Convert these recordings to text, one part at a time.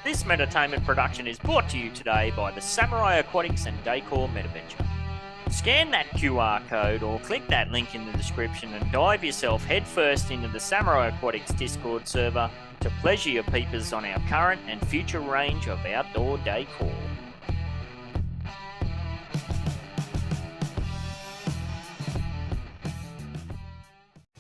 This Meditainment production is brought to you today by the Samurai Aquatics and Decor Metaventure. Scan that QR code or click that link in the description and dive yourself headfirst into the Samurai Aquatics Discord server to pleasure your peepers on our current and future range of outdoor decor.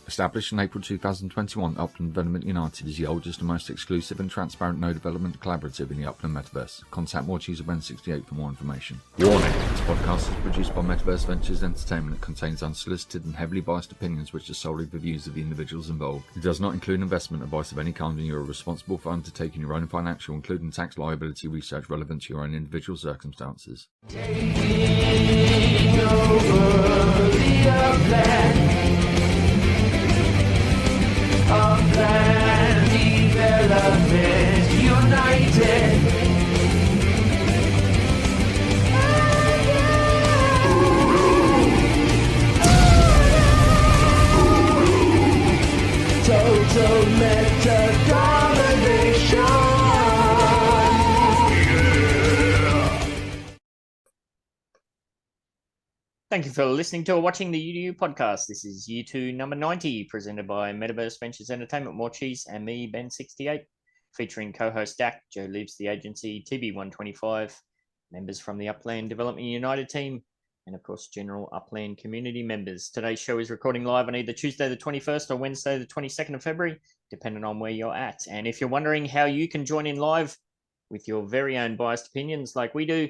Established in April 2021, Upland Development United is the oldest and most exclusive and transparent no development collaborative in the Upland Metaverse. Contact Morecheese at 68 for more information. Warning! This podcast is produced by Metaverse Ventures Entertainment and contains unsolicited and heavily biased opinions which are solely the views of the individuals involved. It does not include investment advice of any kind, and you are responsible for undertaking your own financial, including tax liability research relevant to your own individual circumstances. Taking over the Upland Development United. Total meta domination. Thank you for listening to or watching the UDU podcast. This is year 2, number 90, presented by Metaverse Ventures Entertainment, Morecheese, and me, Ben68, featuring co-host Dak, Joe Lives, the agency, TB125, members from the Upland Development United team, and of course, general Upland community members. Today's show is recording live on either Tuesday the 21st or Wednesday the 22nd of February, depending on where you're at. And if you're wondering how you can join in live with your very own biased opinions like we do,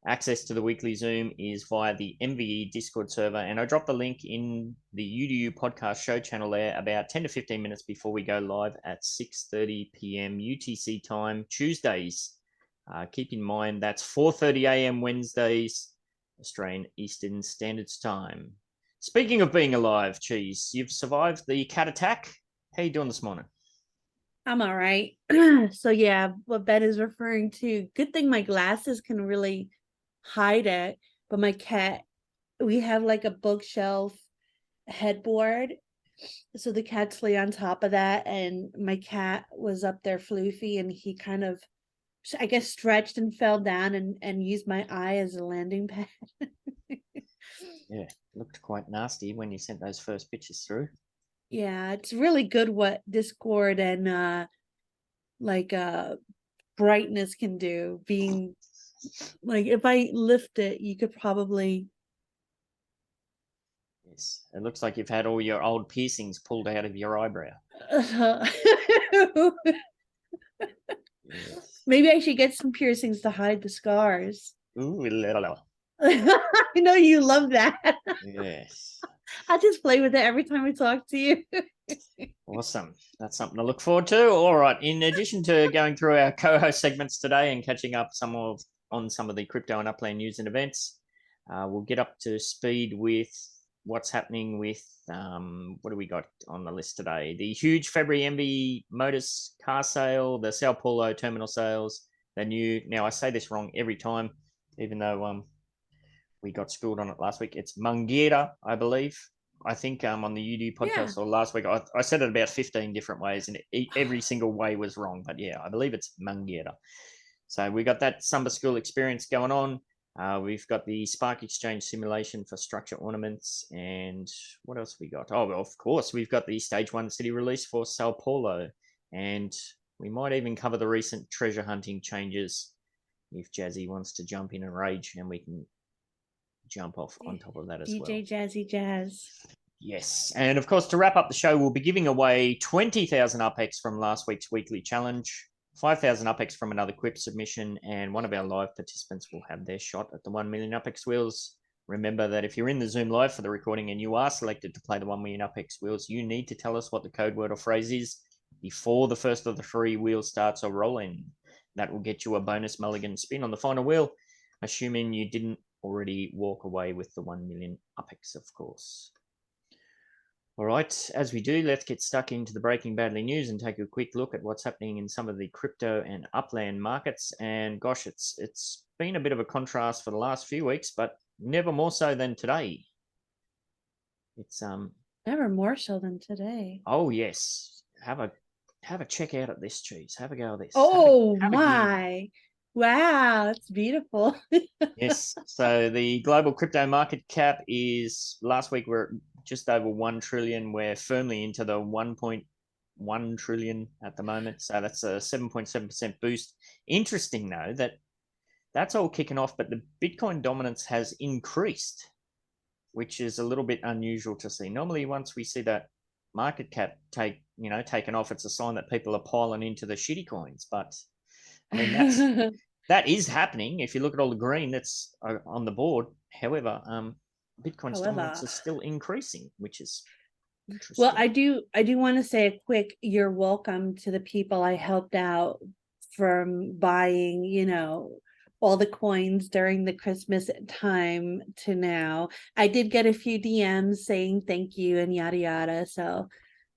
access to the weekly Zoom is via the MVE Discord server, and I dropped the link in the UDU podcast show channel there about 10 to 15 minutes before we go live at 6:30 p.m. UTC time, Tuesdays. Keep in mind that's 4:30 a.m. Wednesdays, Australian Eastern Standard Time. Speaking of being alive, Cheese, you've survived the cat attack. How you doing this morning? I'm all right. So yeah, what Ben is referring to, good thing my glasses can really hide it, but my cat, we have like a bookshelf headboard, so the cats lay on top of that, and my cat was up there, Floofy, and he kind of, I guess, stretched and fell down and used my eye as a landing pad. Yeah, looked quite nasty when you sent those first pictures through. Yeah, it's really good what Discord and brightness can do. Being like, if I lift it, you could probably. Yes, it looks like you've had all your old piercings pulled out of your eyebrow. Yes. Maybe I should get some piercings to hide the scars. Ooh, I know you love that. yes. I just play with it every time I talk to you. Awesome. That's something to look forward to. All right. In addition to going through our co-host segments today and catching up on some of the crypto and Upland news and events, we'll get up to speed with what's happening with what do we got on the list today? The huge February MV Motors car sale, the Sao Paulo Terminal sales, the new. Now I say this wrong every time, even though we got schooled on it last week. It's Mangueira, I believe. I think on the UD podcast or last week, I said it about 15 different ways, and every single way was wrong. But yeah, I believe it's Mangueira. So we got that Samba School experience going on. We've got the Spark Exchange simulation for Structure Ornaments, and what else we got? Oh, well, of course, we've got the Stage 1 city release for Sao Paulo, and we might even cover the recent treasure hunting changes if Jazzy wants to jump in and rage, and we can jump off on top of that as well. DJ Jazzy Jazz. Yes, and of course, to wrap up the show, we'll be giving away 20,000 UpX from last week's weekly challenge, 5,000 UpX from another Quip submission, and one of our live participants will have their shot at the 1 million UpX wheels. Remember that if you're in the Zoom live for the recording and you are selected to play the 1 million UpX wheels, you need to tell us what the code word or phrase is before the first of the 3 wheels starts or rolling. That will get you a bonus mulligan spin on the final wheel, assuming you didn't already walk away with the 1 million UpX, of course. All right, as we do, let's get stuck into the Breaking Badly news and take a quick look at what's happening in some of the crypto and Upland markets. And gosh, it's been a bit of a contrast for the last few weeks, but never more so than today. It's Never more so than today. Oh yes, have a have a check out at this cheese. Have a go at this. Oh have a gig. my. Wow, that's beautiful. Yes. So the global crypto market cap is last week we're just over 1 trillion. We're firmly into the 1.1 trillion at the moment. So that's a 7.7% boost. Interesting though that that's all kicking off, but the Bitcoin dominance has increased, which is a little bit unusual to see. Normally, once we see that market cap taken off, it's a sign that people are piling into the shitty coins. But I mean, that is happening. If you look at all the green that's on the board, however, Bitcoin's dominance is still increasing, which is interesting. Well, I do want to say a quick you're welcome to the people I helped out from buying, all the coins during the Christmas time to now. I did get a few DMs saying thank you and yada yada. So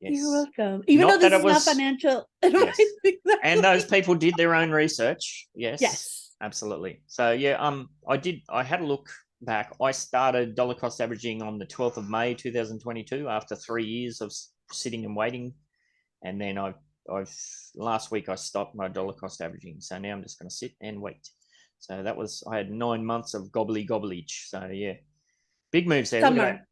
you're welcome. Even though this is not financial advice. Yes. And those people did their own research. Yes. Yes. Absolutely. So yeah, I had a look back. I started dollar cost averaging on the 12th of May 2022 after 3 years of sitting and waiting. And then I've last week I stopped my dollar cost averaging. So now I'm just going to sit and wait. So I had 9 months of gobblage. So yeah, big moves there. Look at that.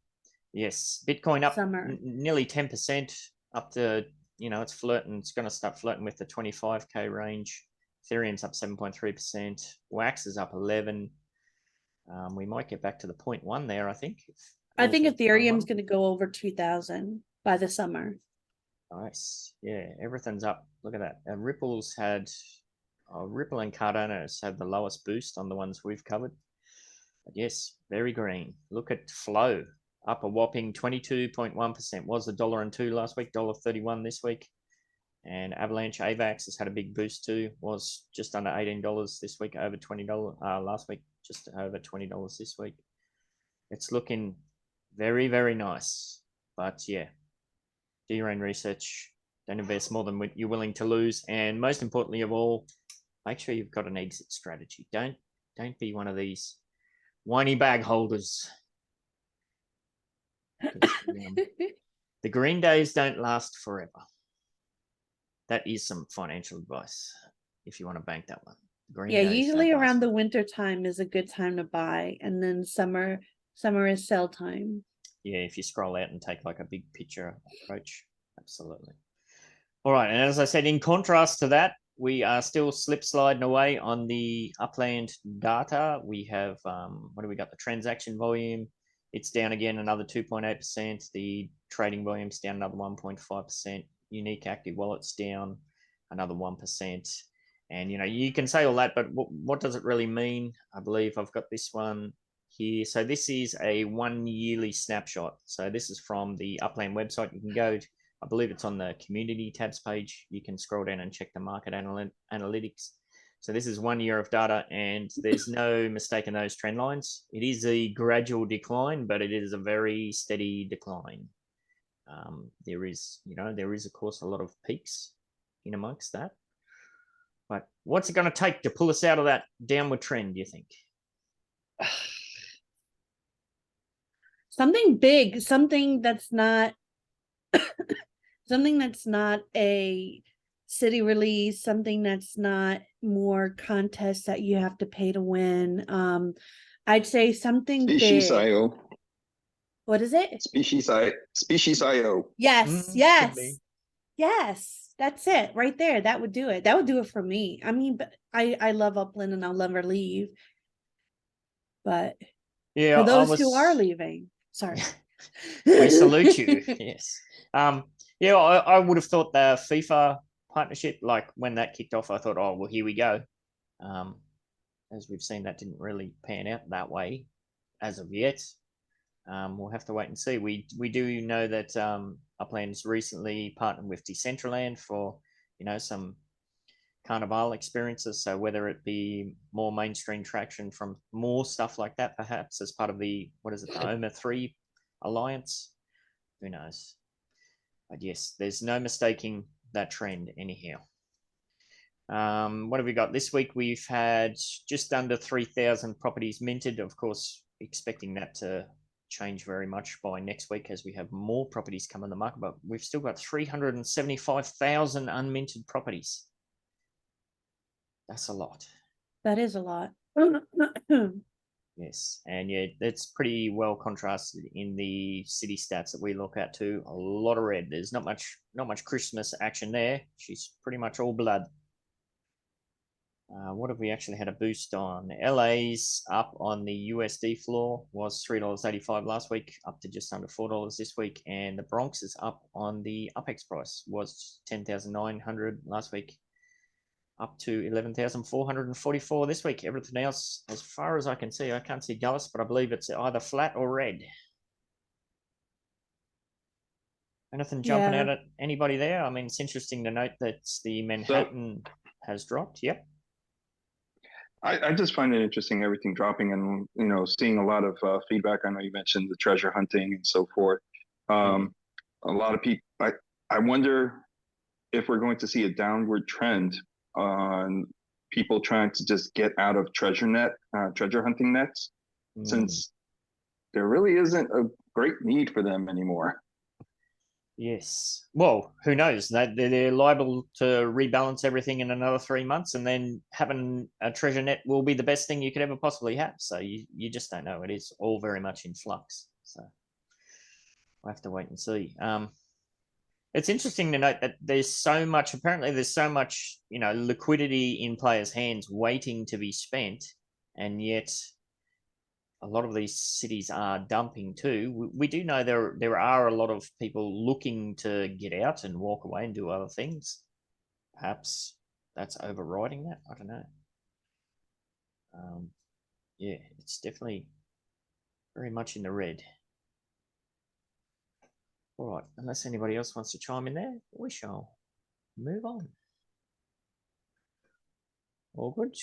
Yes, Bitcoin up nearly 10%, up to, it's flirting. It's going to start flirting with the 25K range. Ethereum's up 7.3%. Wax is up 11. We might get back to the 0.1 there, I think. I think Ethereum's going to go over 2,000 by the summer. Nice. Yeah, everything's up. Look at that. Ripple and Cardano's had the lowest boost on the ones we've covered. But yes, very green. Look at Flow, up a whopping 22.1%. Was $1.02 last week, $1.31 this week. And Avalanche AVAX has had a big boost too. Was just under $18 this week, over $20 last week, just over $20 this week. It's looking very, very nice. But yeah, do your own research. Don't invest more than you're willing to lose. And most importantly of all, make sure you've got an exit strategy. Don't be one of these whiny bag holders. The green days don't last forever. That is some financial advice if you want to bank that one. Usually around the winter time is a good time to buy, and then summer is sell time. Yeah, if you scroll out and take like a big picture approach, absolutely. All right, and as I said, in contrast to that, we are still slip sliding away on the Upland data. We have what do we got? The transaction volume, it's down again another 2.8%. The trading volume's down another 1.5%. Unique active wallets down another 1%. And you can say all that, but what does it really mean? I believe I've got this one here. So this is a 1 yearly snapshot. So this is from the Upland website. You can go to, I believe it's on the community tabs page. You can scroll down and check the market analytics. So this is 1 year of data, and there's no mistake in those trend lines. It is a gradual decline, but it is a very steady decline. There is of course a lot of peaks in amongst that, but what's it going to take to pull us out of that downward trend, do you think? Something big, something that's not a city release, something that's not more contests that you have to pay to win. I'd say something Species big. IO. What is it? Species IO. Yes, yes. That's it right there. That would do it. That would do it for me. I mean, but I love Upland and I'll never leave. But yeah, for those who are leaving, sorry. We salute you. Yes. Yeah, I would have thought the FIFA partnership, like when that kicked off, I thought, oh well, here we go. As we've seen, that didn't really pan out that way as of yet. We'll have to wait and see. We do know that Upland's recently partnered with Decentraland for some Carnaval experiences. So whether it be more mainstream traction from more stuff like that, perhaps as part of the the OMA 3 alliance, who knows? But yes, there's no mistaking that trend anyhow. What have we got this week? We've had just under 3,000 properties minted. Of course, expecting that to change very much by next week as we have more properties come on the market, but we've still got 375,000 unminted properties. That's a lot. That is a lot. Yes, and yeah, that's pretty well contrasted in the city stats that we look at too. A lot of red. There's not much Christmas action there. She's pretty much all blood. What have we actually had a boost on? LA's up on the USD floor, was $3.85 last week, up to just under $4 this week, and the Bronx is up on the UPEX price, was 10,900 last week, up to 11,444 this week. Everything else, as far as I can see, I can't see Gullis, but I believe it's either flat or red. Anything jumping out at anybody there? I mean, it's interesting to note that the Manhattan has dropped. Yep. I just find it interesting, everything dropping, and seeing a lot of feedback. I know you mentioned the treasure hunting and so forth. A lot of people. I wonder if we're going to see a downward trend on people trying to just get out of treasure hunting nets, since there really isn't a great need for them anymore. Yes. Well, who knows? They're liable to rebalance everything in another 3 months, and then having a treasure net will be the best thing you could ever possibly have. So you just don't know. It is all very much in flux. So we'll have to wait and see. It's interesting to note that there's so much liquidity in players' hands waiting to be spent, and yet a lot of these cities are dumping too. We do know there are a lot of people looking to get out and walk away and do other things. Perhaps that's overriding that. I don't know. Yeah, it's definitely very much in the red. All right, unless anybody else wants to chime in there, we shall move on. All good.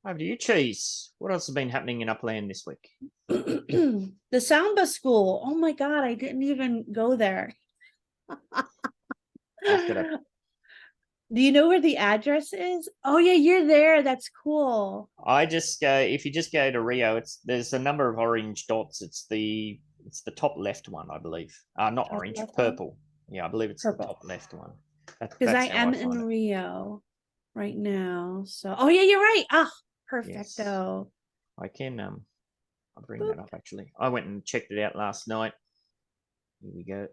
Over to you, Cheese. What else has been happening in Upland this week? The Samba School. Oh my God, I didn't even go there. Do you know where the address is? Oh yeah, you're there. That's cool. I just go, if you just go to Rio, there's a number of orange dots. It's the top left one, I believe. Not top orange, purple. One? Yeah, I believe it's purple. The top left one. Because I am in Rio right now. So oh yeah, you're right. Ah, perfecto. Yes. I can I'll bring that up actually. I went and checked it out last night. Here we go.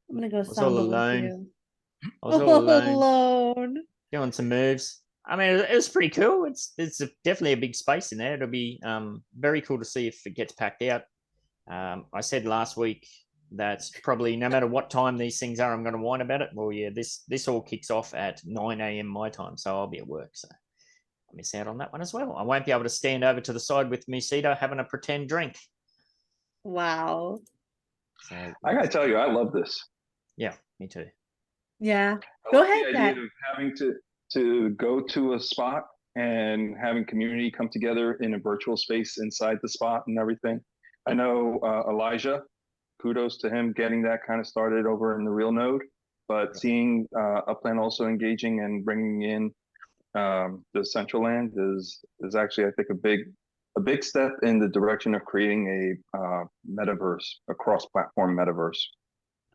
I'm gonna go all alone. With you. I was all alone. Doing some moves. I mean, it was pretty cool. It's definitely a big space in there. It'll be very cool to see if it gets packed out. I said last week that probably no matter what time these things are, I'm going to whine about it. Well, yeah, this all kicks off at 9 a.m. my time, so I'll be at work. So I miss out on that one as well. I won't be able to stand over to the side with Musita having a pretend drink. Wow. So, I got to tell you, I love this. Yeah, me too. Yeah. Go ahead. The idea of having to go to a spot and having community come together in a virtual space inside the spot and everything. I know Elijah, kudos to him getting that kind of started over in the real node, but seeing Upland also engaging and bringing in the central land is actually, I think, a big step in the direction of creating a metaverse, a cross-platform metaverse.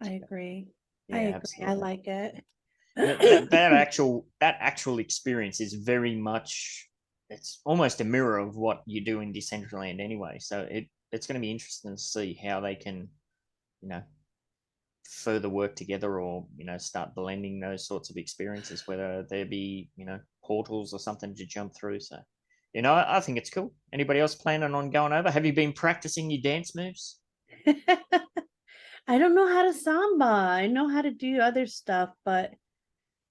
I agree. Yeah, I agree. absolutely. I like it. that actual experience is very much, it's almost a mirror of what you do in Decentraland anyway. So it's going to be interesting to see how they can, further work together or, start blending those sorts of experiences, whether there be, portals or something to jump through. So, I think it's cool. Anybody else planning on going over? Have you been practicing your dance moves? I don't know how to samba. I know how to do other stuff, but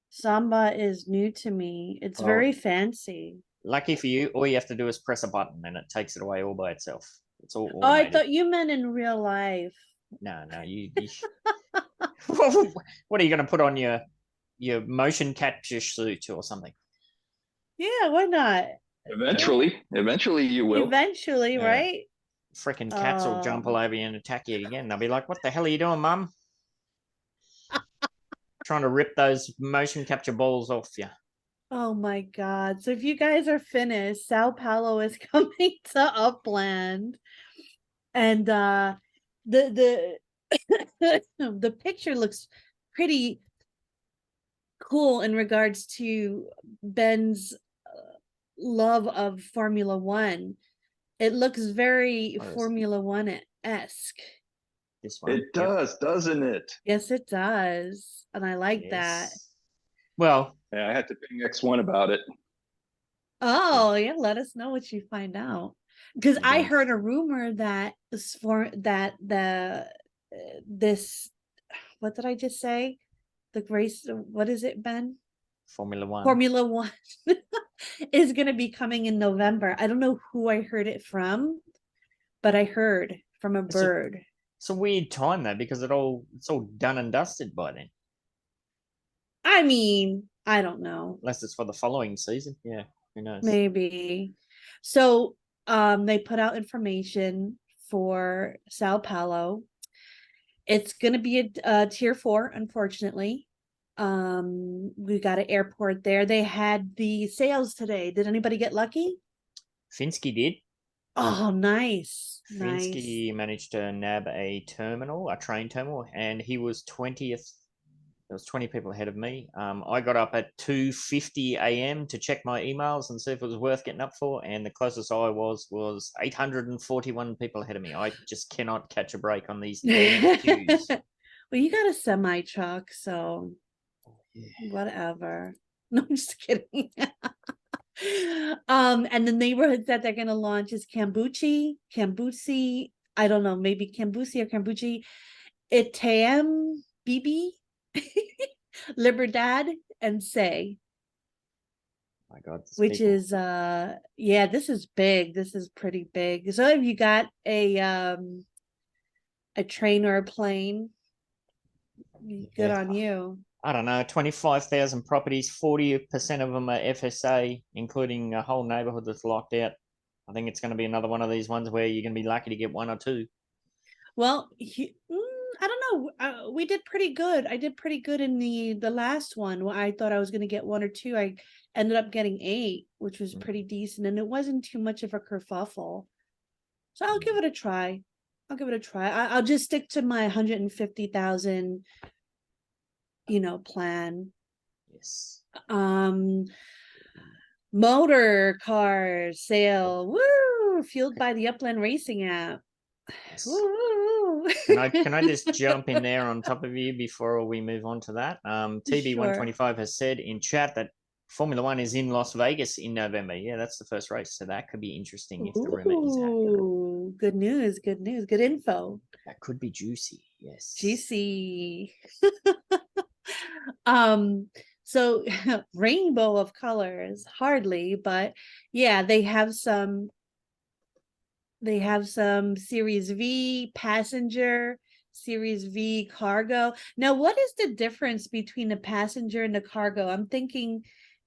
samba is new to me. It's very fancy. Lucky for you, all you have to do is press a button and it takes it away all by itself. It's all automated. Oh, I thought you meant in real life. No, you what are you going to put on your motion capture suit or something? Yeah, why not? Eventually you will. Eventually, yeah. Right? Freaking cats will jump all over you and attack you again. They'll be like, what the hell are you doing, Mum? Trying to rip those motion capture balls off you. Oh my God. So if you guys are finished, Sao Paulo is coming to Upland. And the picture looks pretty cool in regards to Ben's love of Formula One. It looks very Oh, yes. Formula One-esque. This one. It does, doesn't it? Yes, it does. And I like that. Yes. Well, Yeah, I had to ping X1 about it. Oh, yeah, let us know what you find out. Because Yeah, I don't- heard a rumor that this, what did I just say? The race, what is it, Ben? Formula One. Formula One is going to be coming in November. I don't know who I heard it from, but I heard from a It's bird. It's a weird time though, because it's all done and dusted by then. I mean, I don't know. Unless it's for the following season. Yeah, who knows? Maybe. So they put out information for Sao Paulo. It's going to be a tier 4, unfortunately. We got an airport there. They had the sales today. Did anybody get lucky? Finsky did. Oh, nice. Finsky managed to nab a train terminal, and he was 20th. There was 20 people ahead of me. I got up at 2:50 a.m. to check my emails and see if it was worth getting up for, and the closest I was 841 people ahead of me. I just cannot catch a break on these damn queues. Well, you got a semi truck, so Yeah. whatever. No, I'm just kidding. And the neighborhoods that they're gonna launch is Cambuci. I don't know, maybe Cambuci or Cambuci, Itam, Bibi, Liberdad, and Say, My God, these which people. is yeah, this is big. This is pretty big. So if you got a train or a plane, good Yeah. on you. I don't know, 25,000 properties, 40% of them are FSA, including a whole neighborhood that's locked out. I think it's going to be another one of these ones where you're going to be lucky to get one or two. Well, I don't know. We did pretty good. I did pretty good in the last one. I thought I was going to get 1 or 2. I ended up getting 8, which was pretty decent, and it wasn't too much of a kerfuffle. So I'll give it a try. I'll just stick to my 150,000, plan. Yes. Motor car sale. Woo! Fueled by the Upland Racing app. Yes. Woo! Can I just jump in there on top of you before we move on to that? TB125 has said in chat that Formula One is in Las Vegas in November. Yeah, that's the first race, so that could be interesting if the rumor is accurate. Ooh, good news, good info. That could be juicy. Yes. Juicy. So rainbow of colors, hardly, but yeah, they have some Series V passenger, Series V cargo. Now, what is the difference between the passenger and the cargo? I'm thinking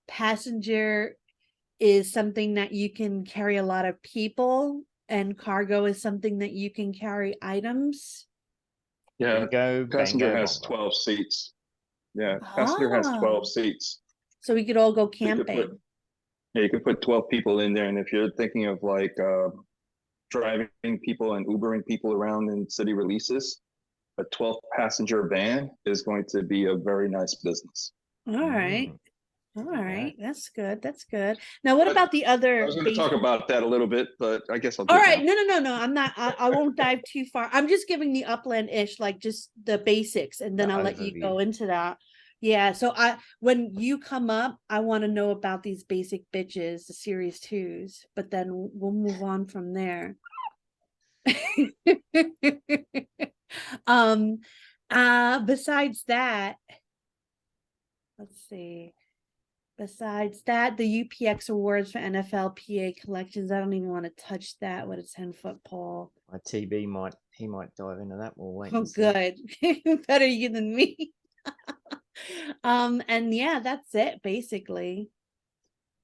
passenger is something that you can carry a lot of people, and cargo is something that you can carry items. Yeah, Bingo, passenger bango, has bongo. 12 seats. Yeah, passenger has 12 Ah. seats. So we could all go So you could camping. you could put 12 people in there, and if you're thinking of like driving people and Ubering people around in city releases, a 12 passenger van is going to be a very nice business. All right. Mm. All Yeah. right. That's good. That's good. Now, what But about the other I was going to talk basic- about that a little bit, but I guess I'll do All it right. now. No. I'm not. I won't dive too far. I'm just giving the Upland-ish, like just the basics, and then The I'll let you go overview. into that. Yeah. So when you come up, I want to know about these basic bitches, the Series 2s, but then we'll move on from there. Besides that, let's see. Besides that, the UPX awards for NFLPA collections. I don't even want to touch that with a 10-foot pole. My TB might dive into that. We'll wait. Oh, and see. good. Better you than me. And yeah, that's it basically.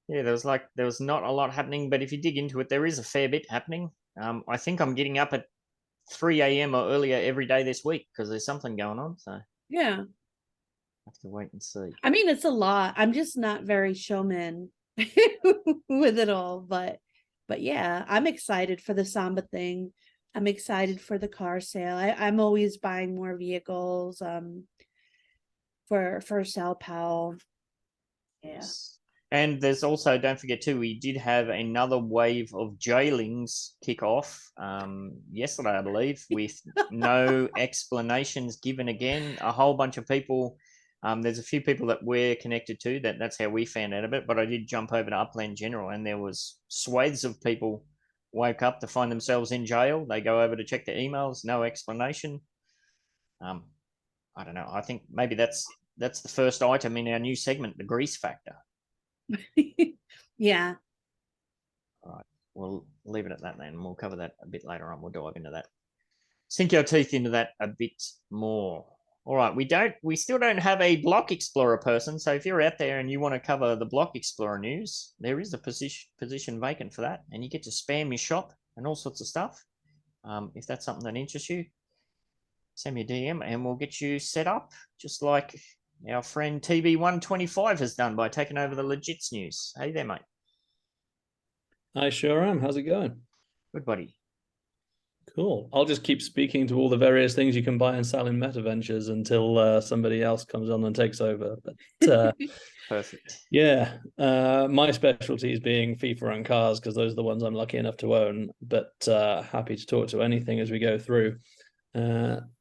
Yeah, there was not a lot happening, but if you dig into it, there is a fair bit happening. I think I'm getting up at 3 a.m. or earlier every day this week because there's something going on. So Yeah. have to wait and see. I mean, it's a lot. I'm just not very showman with it all, but yeah, I'm excited for the Samba thing. I'm excited for the car sale. I'm always buying more vehicles for Sao Paulo. Yeah. Yes. And there's also, don't forget too, we did have another wave of jailings kick off yesterday, I believe, with no explanations given again. A whole bunch of people. There's a few people that we're connected to that's how we found out of it. But I did jump over to Upland General, and there was swathes of people woke up to find themselves in jail. They go over to check their emails, no explanation. I don't know. I think maybe that's the first item in our new segment, the grease factor. Yeah. All right, we'll leave it at that then. We'll cover that a bit later on. We'll dive into that. Sink our teeth into that a bit more. All right, we still don't have a Block Explorer person. So if you're out there and you want to cover the Block Explorer news, there is a position vacant for that, and you get to spam your shop and all sorts of stuff. If that's something that interests you, send me a DM and we'll get you set up, just like our friend TB125 has done by taking over the Legits news. Hey there, mate. I sure am. How's it going? Good, buddy. Cool. I'll just keep speaking to all the various things you can buy and sell in Metaventures until somebody else comes on and takes over. But Perfect. yeah, my specialty is being FIFA and cars because those are the ones I'm lucky enough to own. But happy to talk to anything as we go through.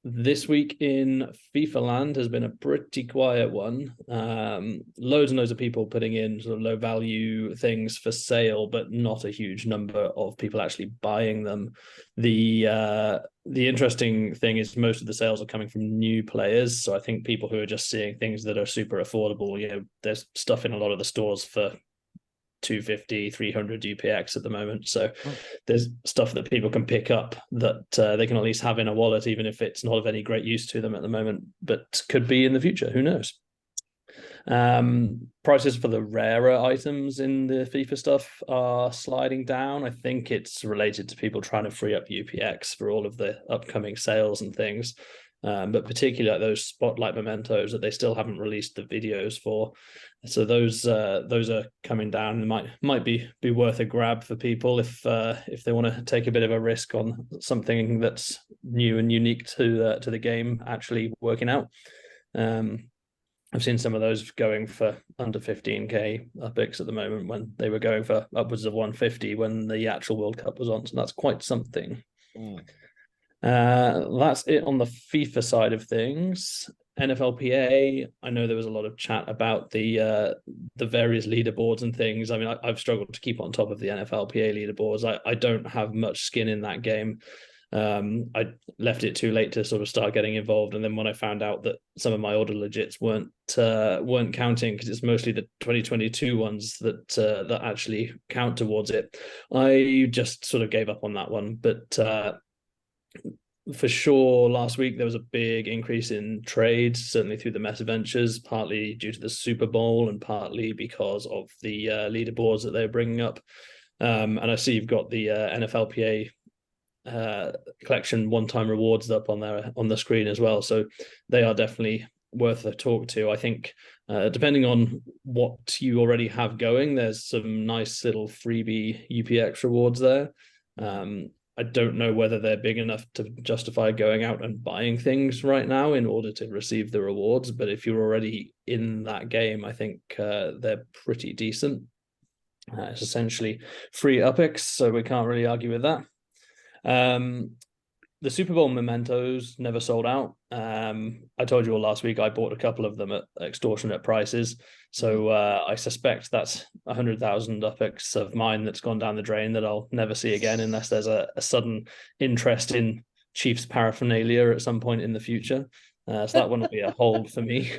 This week in FIFA land has been a pretty quiet one. Loads and loads of people putting in sort of low value things for sale, but not a huge number of people actually buying them. The interesting thing is most of the sales are coming from new players. So I think people who are just seeing things that are super affordable, you know, there's stuff in a lot of the stores for 250, 300 UPX at the moment. So there's stuff that people can pick up that they can at least have in a wallet, even if it's not of any great use to them at the moment, but could be in the future. Who knows? Prices for the rarer items in the FIFA stuff are sliding down. I think it's related to people trying to free up UPX for all of the upcoming sales and things. But particularly like those spotlight mementos that they still haven't released the videos for. So those are coming down and might be worth a grab for people if they want to take a bit of a risk on something that's new and unique to the game actually working out. I've seen some of those going for under 15k UPX at the moment when they were going for upwards of 150 when the actual World Cup was on. So that's quite something. That's it on the FIFA side of things. NFLPA, I know there was a lot of chat about the various leaderboards and things. I mean, I've struggled to keep on top of the NFLPA leaderboards. I don't have much skin in that game. I left it too late to sort of start getting involved, and then when I found out that some of my older legits weren't counting because it's mostly the 2022 ones that actually count towards it, I just sort of gave up on that one. But for sure, last week there was a big increase in trades, certainly through the Metaventures, partly due to the Super Bowl and partly because of the leaderboards that they're bringing up. And I see you've got the NFLPA collection one-time rewards up on the screen as well. So they are definitely worth a talk to. I think depending on what you already have going, there's some nice little freebie UPX rewards there. I don't know whether they're big enough to justify going out and buying things right now in order to receive the rewards. But if you're already in that game, I think they're pretty decent. It's essentially free UPX, so we can't really argue with that. The Super Bowl mementos never sold out. I told you all last week I bought a couple of them at extortionate prices. So I suspect that's 100,000 UPX of mine that's gone down the drain that I'll never see again unless there's a sudden interest in Chiefs paraphernalia at some point in the future. So that one will be a hold for me.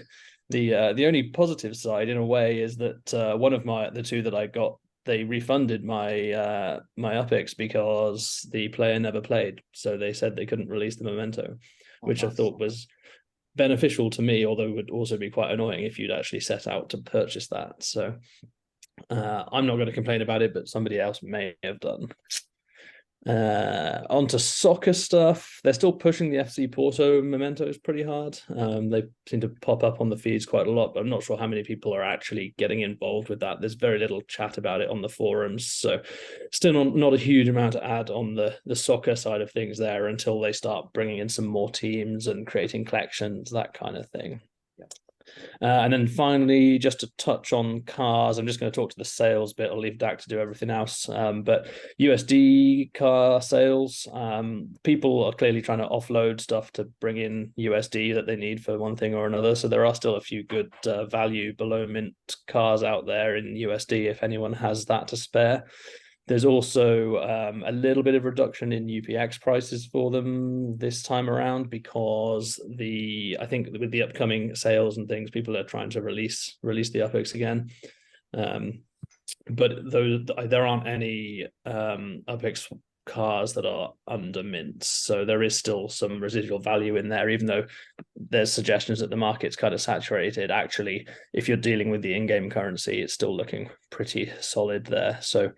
The only positive side in a way is that one of the two that I got, they refunded my my UPX because the player never played. So they said they couldn't release the memento, which I thought was beneficial to me, although it would also be quite annoying if you'd actually set out to purchase that. So I'm not going to complain about it, but somebody else may have done. Onto soccer stuff. They're still pushing the FC Porto mementos pretty hard. They seem to pop up on the feeds quite a lot, but I'm not sure how many people are actually getting involved with that. There's very little chat about it on the forums, so still not a huge amount to add on the soccer side of things there until they start bringing in some more teams and creating collections, that kind of thing. And then finally, just to touch on cars, I'm just going to talk to the sales bit. I'll leave Dak to do everything else. But USD car sales, people are clearly trying to offload stuff to bring in USD that they need for one thing or another. So there are still a few good value below mint cars out there in USD if anyone has that to spare. There's also a little bit of reduction in UPX prices for them this time around because I think with the upcoming sales and things, people are trying to release the UPX again. But there aren't any UPX cars that are under mint, so there is still some residual value in there, even though there's suggestions that the market's kind of saturated. Actually, if you're dealing with the in-game currency, it's still looking pretty solid there, so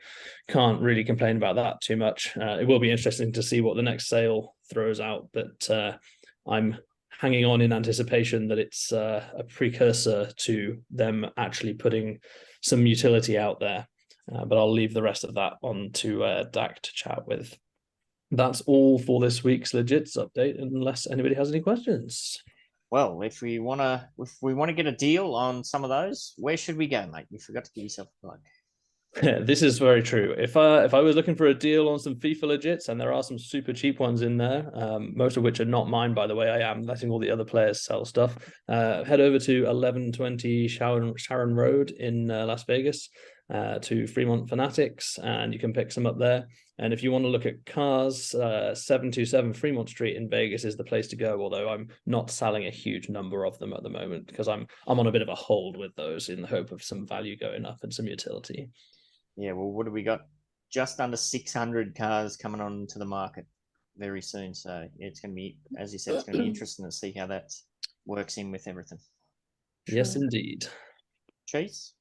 can't really complain about that too much. It will be interesting to see what the next sale throws out, but I'm hanging on in anticipation that it's a precursor to them actually putting some utility out there. But I'll leave the rest of that on to Dak to chat with. That's all for this week's Legits update, unless anybody has any questions. Well, if we wanna get a deal on some of those, where should we go, mate? You forgot to give yourself a plug. This is very true. If I was looking for a deal on some FIFA Legits, and there are some super cheap ones in there, most of which are not mine, by the way. I am letting all the other players sell stuff. Head over to 1120 Sharon Road in Las Vegas to Fremont Fanatics, and you can pick some up there. And if you want to look at cars, 727 Fremont Street in Vegas is the place to go, although I'm not selling a huge number of them at the moment because I'm on a bit of a hold with those in the hope of some value going up and some utility. Yeah, well, what have we got? Just under 600 cars coming onto the market very soon. So yeah, it's going to be, as you said, it's going to be interesting to see how that works in with everything. Yes, indeed. Cheese?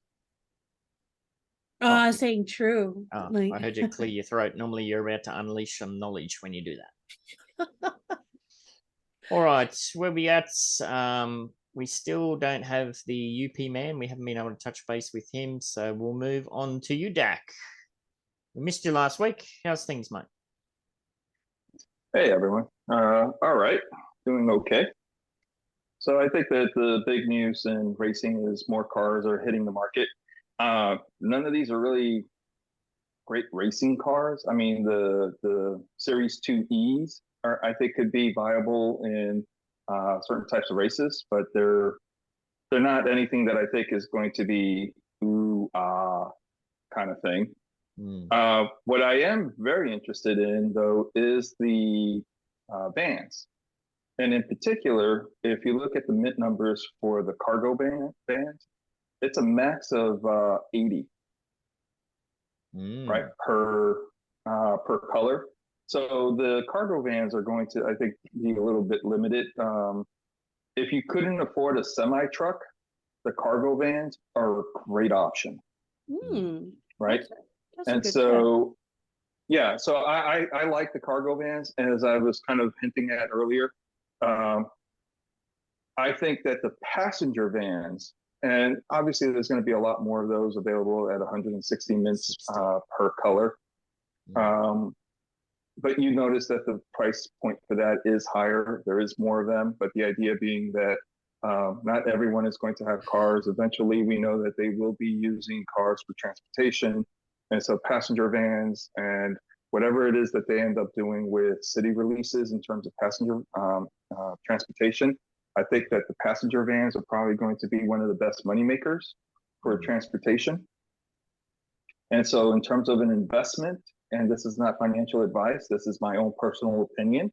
Oh, I was saying true. Oh, Like, I heard you clear your throat. Normally, you're about to unleash some knowledge when you do that. All right, where we at? We still don't have the UP man. We haven't been able to touch base with him, so we'll move on to you, Dak. We missed you last week. How's things, mate? Hey everyone. All right, doing okay. So I think that the big news in racing is more cars are hitting the market. None of these are really great racing cars. I mean, the Series 2Es are, I think, could be viable in certain types of races, but they're not anything that I think is going to be kind of thing. What I am very interested in, though, is the vans. And in particular, if you look at the mint numbers for the cargo vans, it's a max of 80, right, per color. So the cargo vans are going to, I think, be a little bit limited. If you couldn't afford a semi truck, the cargo vans are a great option, right? And so, yeah, so I like the cargo vans, as I was kind of hinting at earlier. I think that the passenger vans, and obviously there's going to be a lot more of those available at 160 mints per color. But you notice that the price point for that is higher. There is more of them, but the idea being that not everyone is going to have cars. Eventually, we know that they will be using cars for transportation. And so passenger vans and whatever it is that they end up doing with city releases in terms of passenger transportation, I think that the passenger vans are probably going to be one of the best money makers for transportation. And so in terms of an investment, and this is not financial advice, this is my own personal opinion,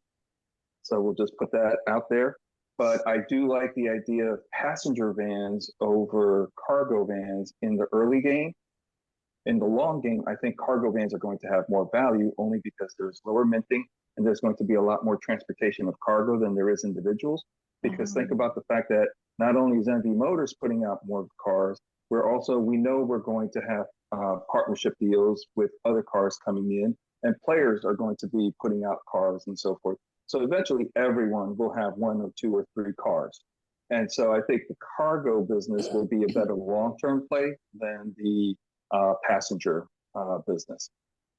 so we'll just put that out there. But I do like the idea of passenger vans over cargo vans in the early game. In the long game, I think cargo vans are going to have more value only because there's lower minting and there's going to be a lot more transportation of cargo than there is individuals. Because think about the fact that not only is NV Motors putting out more cars, we know we're going to have partnership deals with other cars coming in. and players are going to be putting out cars and so forth. So eventually everyone will have 1 or 2 or 3 cars. And so I think the cargo business will be a better long-term play than the passenger business.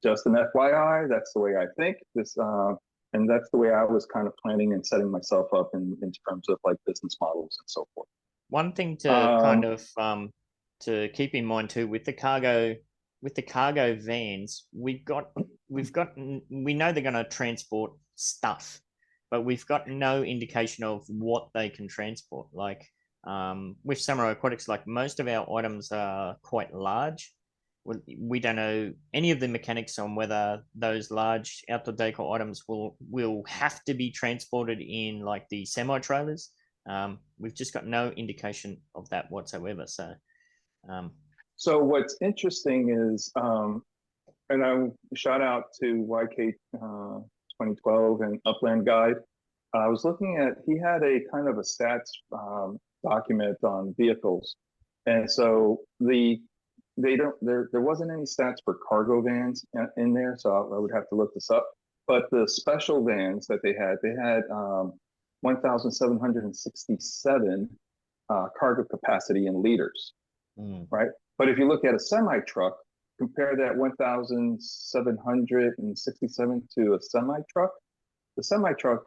Just an FYI, that's the way I think this, and that's the way I was kind of planning and setting myself up in terms of like business models and so forth. One thing to kind of to keep in mind too with the cargo vans, we know they're going to transport stuff, but we've got no indication of what they can transport. Like with Samurai Aquatics, like most of our items are quite large. We don't know any of the mechanics on whether those large outdoor decor items will have to be transported in like the semi trailers. We've just got no indication of that whatsoever. So what's interesting is, and I shout out to YK 2012 and Upland Guide. I was looking at, he had a kind of a stats document on vehicles, and so there wasn't any stats for cargo vans in there, so I would have to look this up. But the special vans that they had 1,767 cargo capacity in liters, right? But if you look at a semi truck, compare that 1,767 to a semi truck. The semi truck,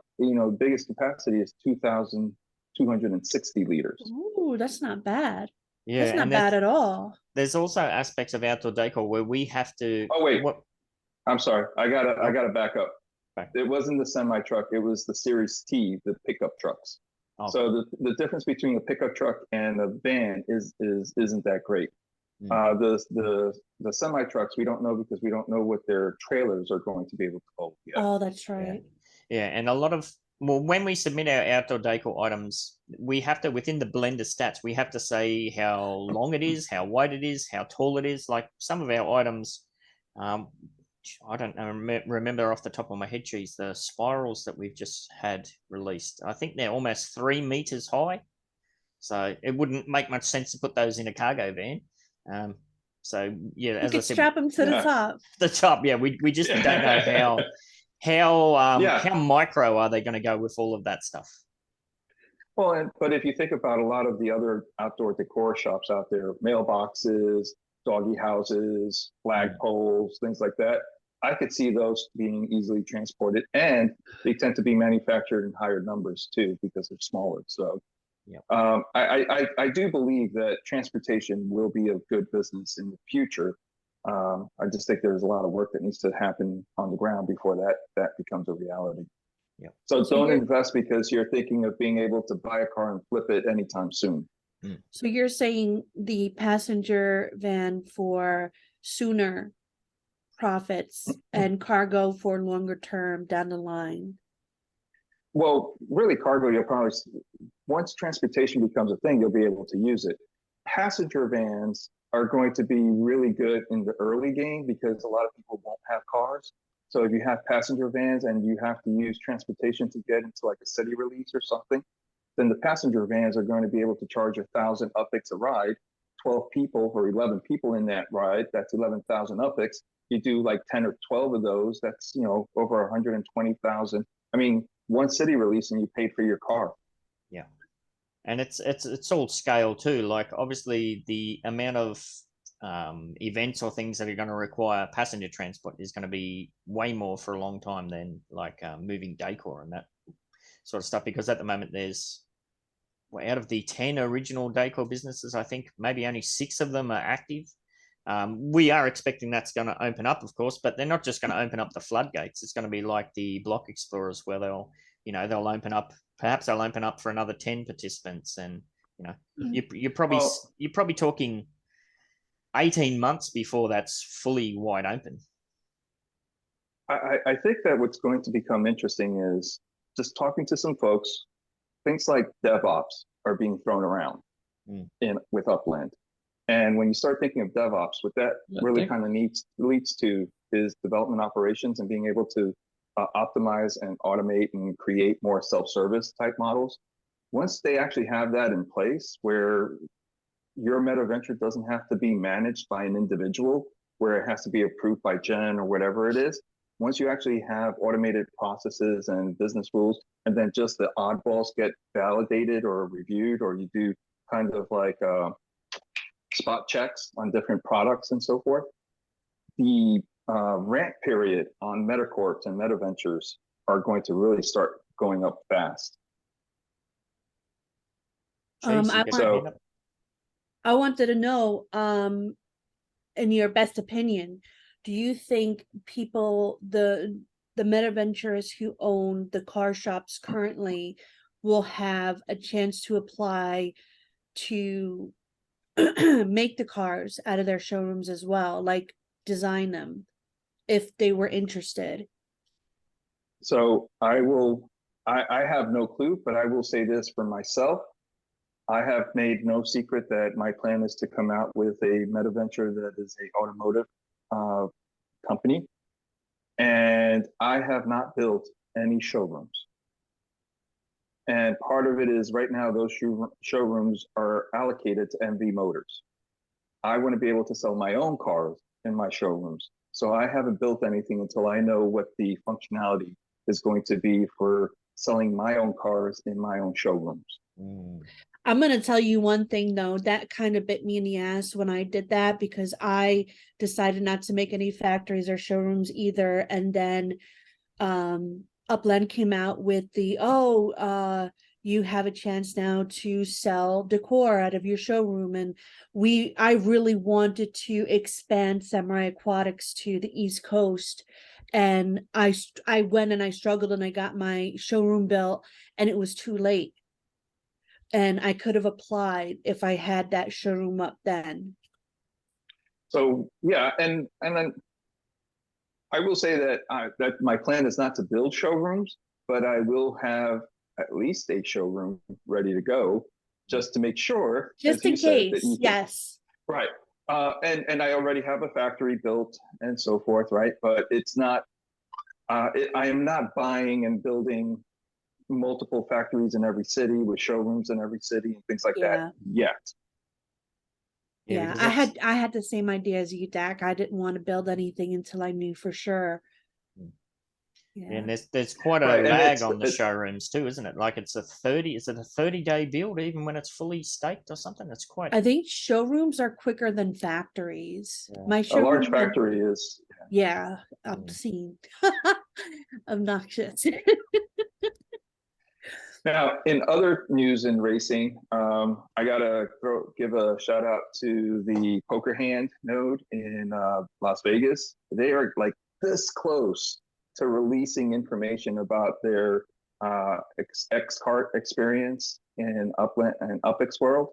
biggest capacity is 2,260 liters. Ooh, that's not bad. Yeah, that's not bad at all. There's also aspects of outdoor decor where we have to. Oh wait, I'm sorry. I gotta back up. Okay. It wasn't the semi truck. It was the Series T, the pickup trucks. Oh. So the difference between a pickup truck and a van isn't that great. The semi trucks we don't know because we don't know what their trailers are going to be able to hold yet. Oh, that's right. Yeah, and a lot of when we submit our outdoor decor items, we have to, within the blender stats, we have to say how long it is, how wide it is, how tall it is. Like some of our items, I don't remember off the top of my head, Cheese, the spirals that we've just had released. I think they're almost 3 meters high. So it wouldn't make much sense to put those in a cargo van. So yeah, as I said, strap them to the top. The top, yeah. We just don't know how micro are they going to go with all of that stuff. Well, but if you think about a lot of the other outdoor decor shops out there, mailboxes, doggy houses, flagpoles, things like that, I could see those being easily transported, and they tend to be manufactured in higher numbers too because they're smaller. So. Yeah. I do believe that transportation will be a good business in the future. I just think there's a lot of work that needs to happen on the ground before that becomes a reality. Yeah. So don't invest because you're thinking of being able to buy a car and flip it anytime soon. So you're saying the passenger van for sooner profits and cargo for longer term down the line? Well, really cargo, you'll probably, once transportation becomes a thing, you'll be able to use it. Passenger vans are going to be really good in the early game because a lot of people won't have cars. So if you have passenger vans and you have to use transportation to get into like a city release or something, then the passenger vans are going to be able to charge 1,000 UPIX a ride, 12 people or 11 people in that ride, that's 11,000 UPIX. You do like 10 or 12 of those, that's, over 120,000. I mean, one city release and you paid for your car. Yeah. And it's all scale too. Like obviously the amount of events or things that are going to require passenger transport is going to be way more for a long time than like moving decor and that sort of stuff. Because at the moment there's, out of the 10 original decor businesses, I think maybe only 6 of them are active. We are expecting that's going to open up, of course, but they're not just going to open up the floodgates. It's going to be like the block explorers where they'll open up, perhaps they'll open up for another 10 participants. And, you're probably talking 18 months before that's fully wide open. I think that what's going to become interesting is just talking to some folks, things like DevOps are being thrown around with Upland. And when you start thinking of DevOps, what that really kind of leads to is development operations and being able to optimize and automate and create more self-service type models. Once they actually have that in place where your meta venture doesn't have to be managed by an individual, where it has to be approved by Jen or whatever it is, once you actually have automated processes and business rules, and then just the oddballs get validated or reviewed, or you do kind of like spot checks on different products and so forth, the ramp period on Metacorps and Metaventures are going to really start going up fast. Chase, you I get So- your hand up? I wanted to know, in your best opinion, do you think people, the Metaventures who own the car shops currently will have a chance to apply to make the cars out of their showrooms as well, like design them, if they were interested? So I have no clue, but I will say this for myself. I have made no secret that my plan is to come out with a Metaventure that is a automotive company. And I have not built any showrooms. And part of it is right now, those showrooms are allocated to MV Motors. I want to be able to sell my own cars in my showrooms. So I haven't built anything until I know what the functionality is going to be for selling my own cars in my own showrooms. I'm going to tell you one thing though, that kind of bit me in the ass when I did that, because I decided not to make any factories or showrooms either. And then Upland came out with the, you have a chance now to sell decor out of your showroom. And I really wanted to expand Samurai Aquatics to the East Coast. And I went and I struggled and I got my showroom built, and it was too late. And I could have applied if I had that showroom up then. So yeah, and then I will say that that my plan is not to build showrooms, but I will have at least a showroom ready to go, just to make sure. Just in case, yes. Right. And I already have a factory built and so forth, right? But it's not. I am not buying and building multiple factories in every city with showrooms in every city and things like that yet. Yeah, because I had the same idea as you, Dak. I didn't want to build anything until I knew for sure. And there's quite a Right, and lag on the showrooms too, isn't it? Like is it a 30-day build even when it's fully staked or something? It's quite. I think showrooms are quicker than factories. Yeah. My A showroom large had- factory is. yeah, obscene. Obnoxious. Now, in other news in racing, I gotta give a shout out to the Poker Hand node in Las Vegas. They are like this close to releasing information about their X-Kart experience in Upland and UpX World,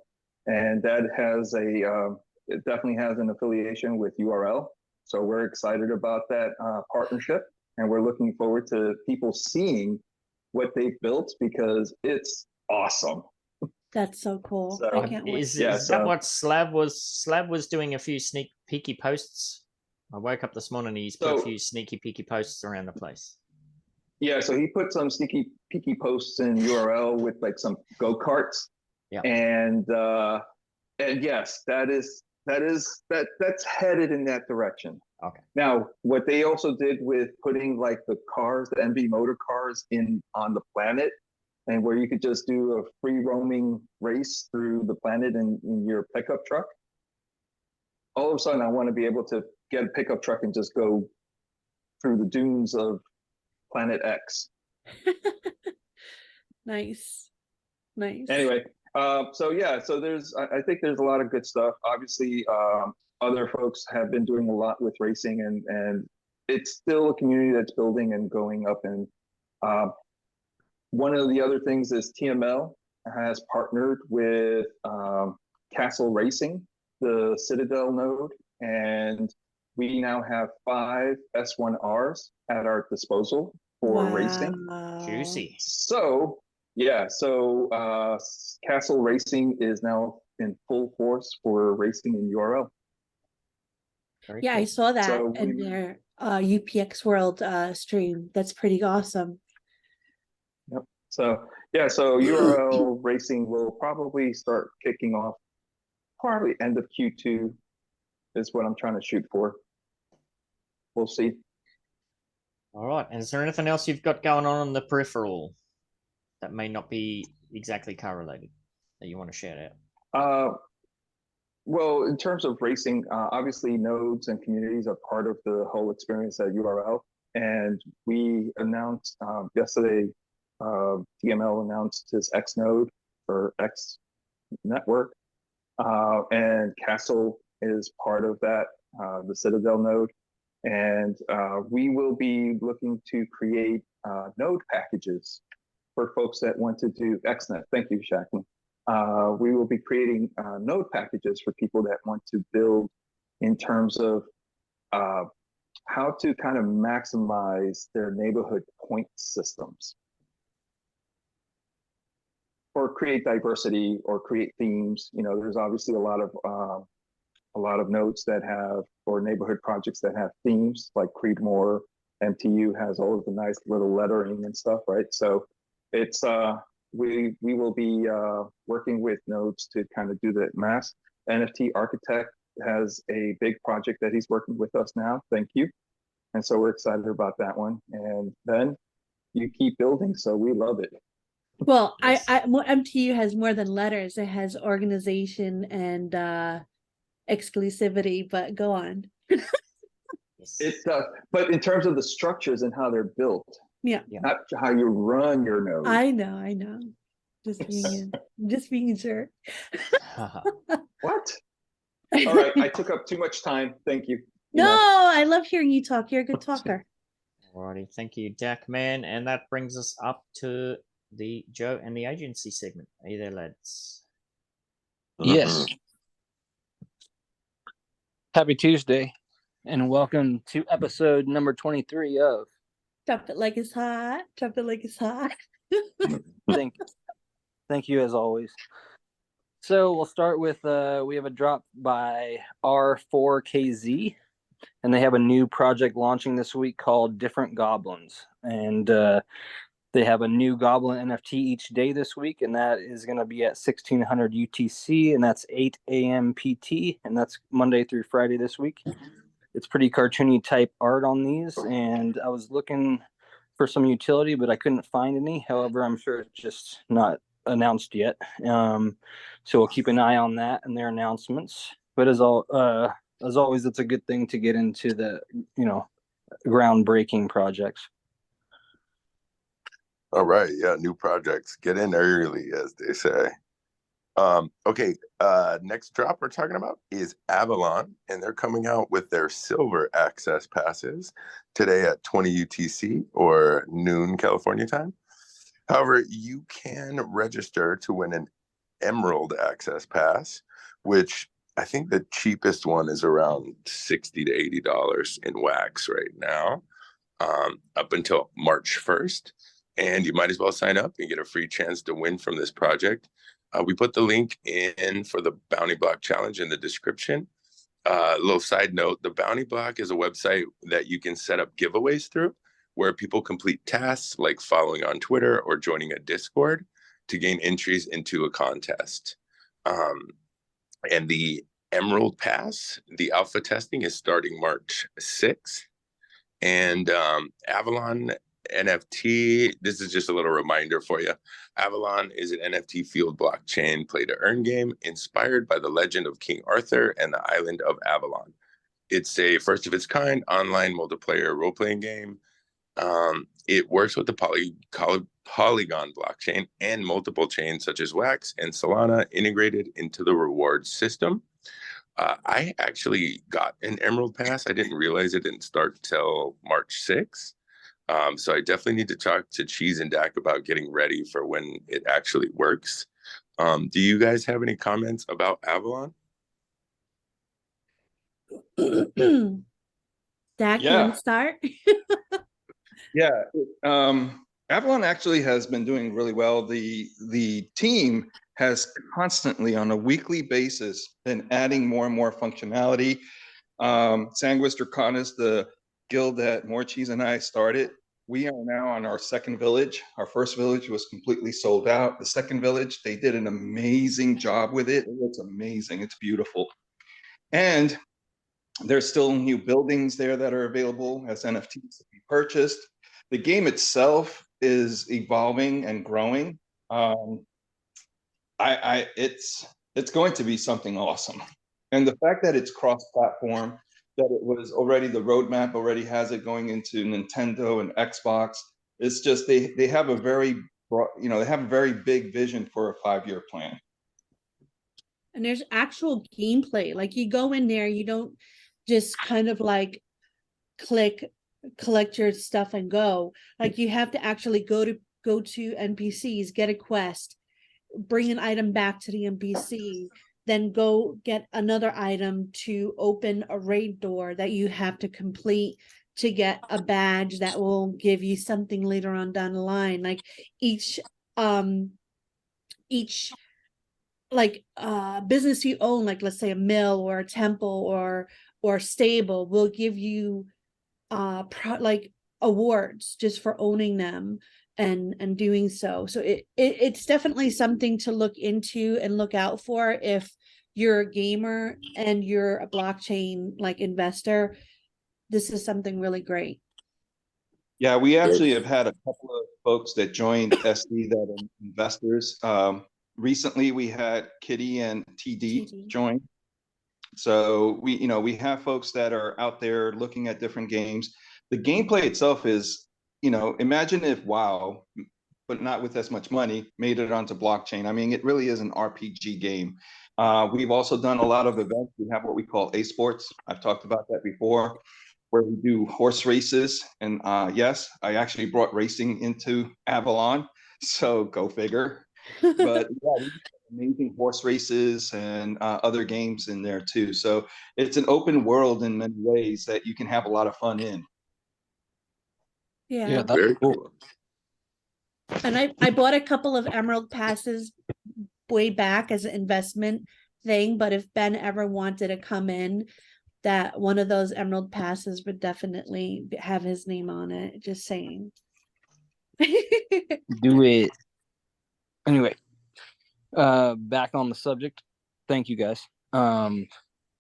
and that has it definitely has an affiliation with URL. So we're excited about that partnership, and we're looking forward to people seeing what they've built because it's awesome. That's so cool. So, I can't wait. Is Yeah, that what Slav was? Slav was doing a few sneak peeky posts. I woke up this morning and he's put a few sneaky peeky posts around the place. Yeah, so he put some sneaky peeky posts in URL with like some go-karts. Yeah. And yes, that's headed in that direction. Okay. Now, what they also did with putting like the cars, the MV motor cars on the planet, and where you could just do a free roaming race through the planet in your pickup truck. All of a sudden, I want to be able to get a pickup truck and just go through the dunes of Planet X. Nice. Anyway, so I think there's a lot of good stuff. Obviously, other folks have been doing a lot with racing, and it's still a community that's building and going up. And one of the other things is TML has partnered with Castle Racing, the Citadel node, and we now have 5 S1Rs at our disposal for racing. Juicy. So yeah, Castle Racing is now in full force for racing in URL. Very Yeah, cool. I saw that So in their UPX World stream. That's pretty awesome. Yep. So URL racing will probably start kicking off probably end of Q2 is what I'm trying to shoot for. We'll see. All right. And is there anything else you've got going on the peripheral that may not be exactly car related that you want to shout out? Well, in terms of racing, obviously nodes and communities are part of the whole experience at URL. And we announced yesterday, TML announced his X node or X network. And Castle is part of that, the Citadel node. And we will be looking to create node packages for folks that want to do XNet. Thank you, Shaqman. We will be creating node packages for people that want to build in terms of how to kind of maximize their neighborhood point systems, or create diversity, or create themes. You know, there's obviously a lot of nodes that have, or neighborhood projects that have themes, like Creedmoor MTU has all of the nice little lettering and stuff, right? So it's we will be working with nodes to kind of do the mass. NFT Architect has a big project that he's working with us now. Thank you. And so we're excited about that one. And then you keep building, so we love it. Well, Yes. MTU has more than letters. It has organization and exclusivity, but go on. Yes. It does, but in terms of the structures and how they're built, Yeah. not how you run your node. I know. Just being sure. What? All right, I took up too much time. Thank you. No, Enough. I love hearing you talk. You're a good talker. Alrighty, thank you, Dak Man. And that brings us up to the Joe and the agency segment. Are you there, lads? Yes. Happy Tuesday, and welcome to episode number 23 of Drop it like it's hot. Drop it like it's hot. Thank you as always. So we'll start with we have a drop by R4KZ, and they have a new project launching this week called Different Goblins, and they have a new Goblin NFT each day this week, and that is going to be at 1600 UTC, and that's 8 a.m. PT, and that's Monday through Friday this week. It's pretty cartoony type art on these, and I was looking for some utility, but I couldn't find any. However, I'm sure it's just not announced yet. So we'll keep an eye on that and their announcements. But as always, it's a good thing to get into the groundbreaking projects. All right, yeah, new projects. Get in early, as they say. Okay, next drop we're talking about is Avalon, and they're coming out with their silver access passes today at 20 UTC or noon California time. However, you can register to win an emerald access pass, which I think the cheapest one is around $60 to $80 in wax right now, up until March 1st. And you might as well sign up and get a free chance to win from this project. We put the link in for the Bounty Block Challenge in the description. A little side note, the Bounty Block is a website that you can set up giveaways through, where people complete tasks like following on Twitter or joining a Discord to gain entries into a contest. And the Emerald Pass, the alpha testing is starting March 6th. And Avalon NFT, this is just a little reminder for you. Avalon is an NFT fueled blockchain play to earn game inspired by the legend of King Arthur and the island of Avalon. It's a first of its kind online multiplayer role playing game. It works with the Polygon blockchain and multiple chains such as Wax and Solana integrated into the rewards system. I actually got an Emerald Pass. I didn't realize it didn't start till March 6th. So I definitely need to talk to Cheese and Dak about getting ready for when it actually works. Do you guys have any comments about Avalon? Dak, you want to start? Yeah, Avalon actually has been doing really well. The team has constantly, on a weekly basis, been adding more and more functionality. Sanguis Draconis, the guild that Morecheese and I started, we are now on our second village. Our first village was completely sold out. The second village, they did an amazing job with it. It looks amazing. It's beautiful. And There's still new buildings there that are available as NFTs to be purchased. The game itself is evolving and growing. It's going to be something awesome. And the fact that it's cross-platform, that it was already, the roadmap already has it going into Nintendo and Xbox. It's just they have a very broad, they have a very big vision for a 5-year plan. And there's actual gameplay. Like you go in there, you don't just kind of like collect your stuff and go. Like you have to actually go to NPCs, get a quest, bring an item back to the NPC, then go get another item to open a raid door that you have to complete to get a badge that will give you something later on down the line. Like each like business you own, like let's say a mill or a temple or stable, will give you like awards just for owning them and doing so. So it's definitely something to look into and look out for if you're a gamer and you're a blockchain like investor. This is something really great. Yeah, we actually have had a couple of folks that joined SD that are investors. Recently we had Kitty and TD join. So we have folks that are out there looking at different games. The gameplay itself is, imagine if WoW, but not with as much money, made it onto blockchain. I mean, it really is an RPG game. We've also done a lot of events. We have what we call A-Sports. I've talked about that before, where we do horse races. And yes, I actually brought racing into Avalon. So go figure. But yeah, we have amazing horse races and other games in there too. So it's an open world in many ways that you can have a lot of fun in. Yeah, that's Very cool. cool. And I bought a couple of Emerald passes way back as an investment thing, but if Ben ever wanted to come in, that one of those Emerald passes would definitely have his name on it. Just saying. Do it. Anyway, back on the subject. Thank you guys.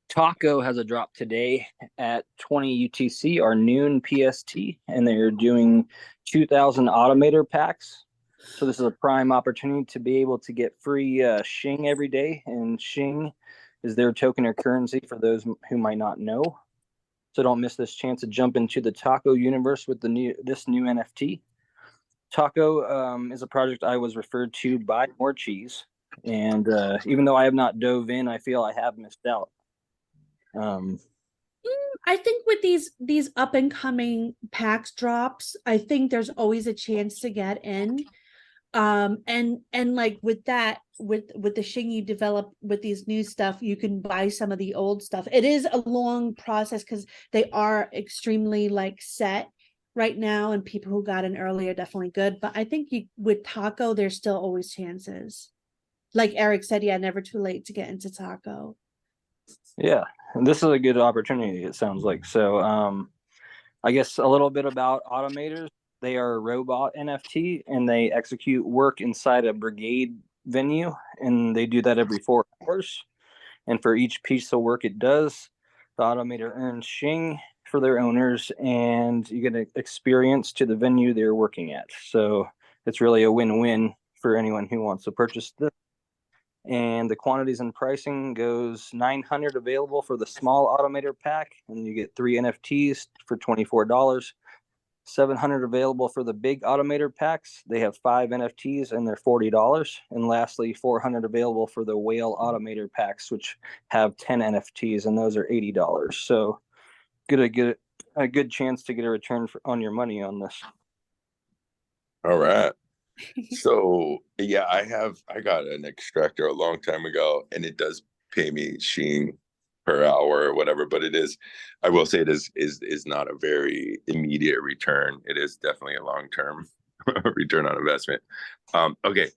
Taco has a drop today at 20 UTC or noon PST, and they're doing 2,000 automator packs. So this is a prime opportunity to be able to get free Shing every day, and Shing is their token or currency for those who might not know. So don't miss this chance to jump into the Taco universe with this new NFT. Taco is a project I was referred to by Morecheese, and even though I have not dove in, I feel I have missed out. I think with these up and coming packs drops, I think there's always a chance to get in. And like with that, with the Shing you develop with these new stuff, you can buy some of the old stuff. It is a long process because they are extremely like set right now, and people who got in early are definitely good. But I think with Taco, there's still always chances. Like Eric said, yeah, never too late to get into Taco. Yeah, and this is a good opportunity, it sounds like. So I guess a little bit about automators. They are a robot NFT, and they execute work inside a brigade venue, and they do that every 4 hours. And for each piece of work it does, the automator earns Shing for their owners, and you get an experience to the venue they're working at. So it's really a win-win for anyone who wants to purchase this. And the quantities and pricing goes 900 available for the small automator pack, and you get 3 NFTs for $24. 700 available for the big automator packs. They have 5 NFTs and they're $40. And lastly, 400 available for the whale automator packs, which have 10 NFTs, and those are $80. So get a good chance to get a return on your money on this. All right. So yeah, I got an extractor a long time ago, and it does pay me Shing per hour or whatever, but I will say it is not a very immediate return. It is definitely a long-term return on investment. Okay.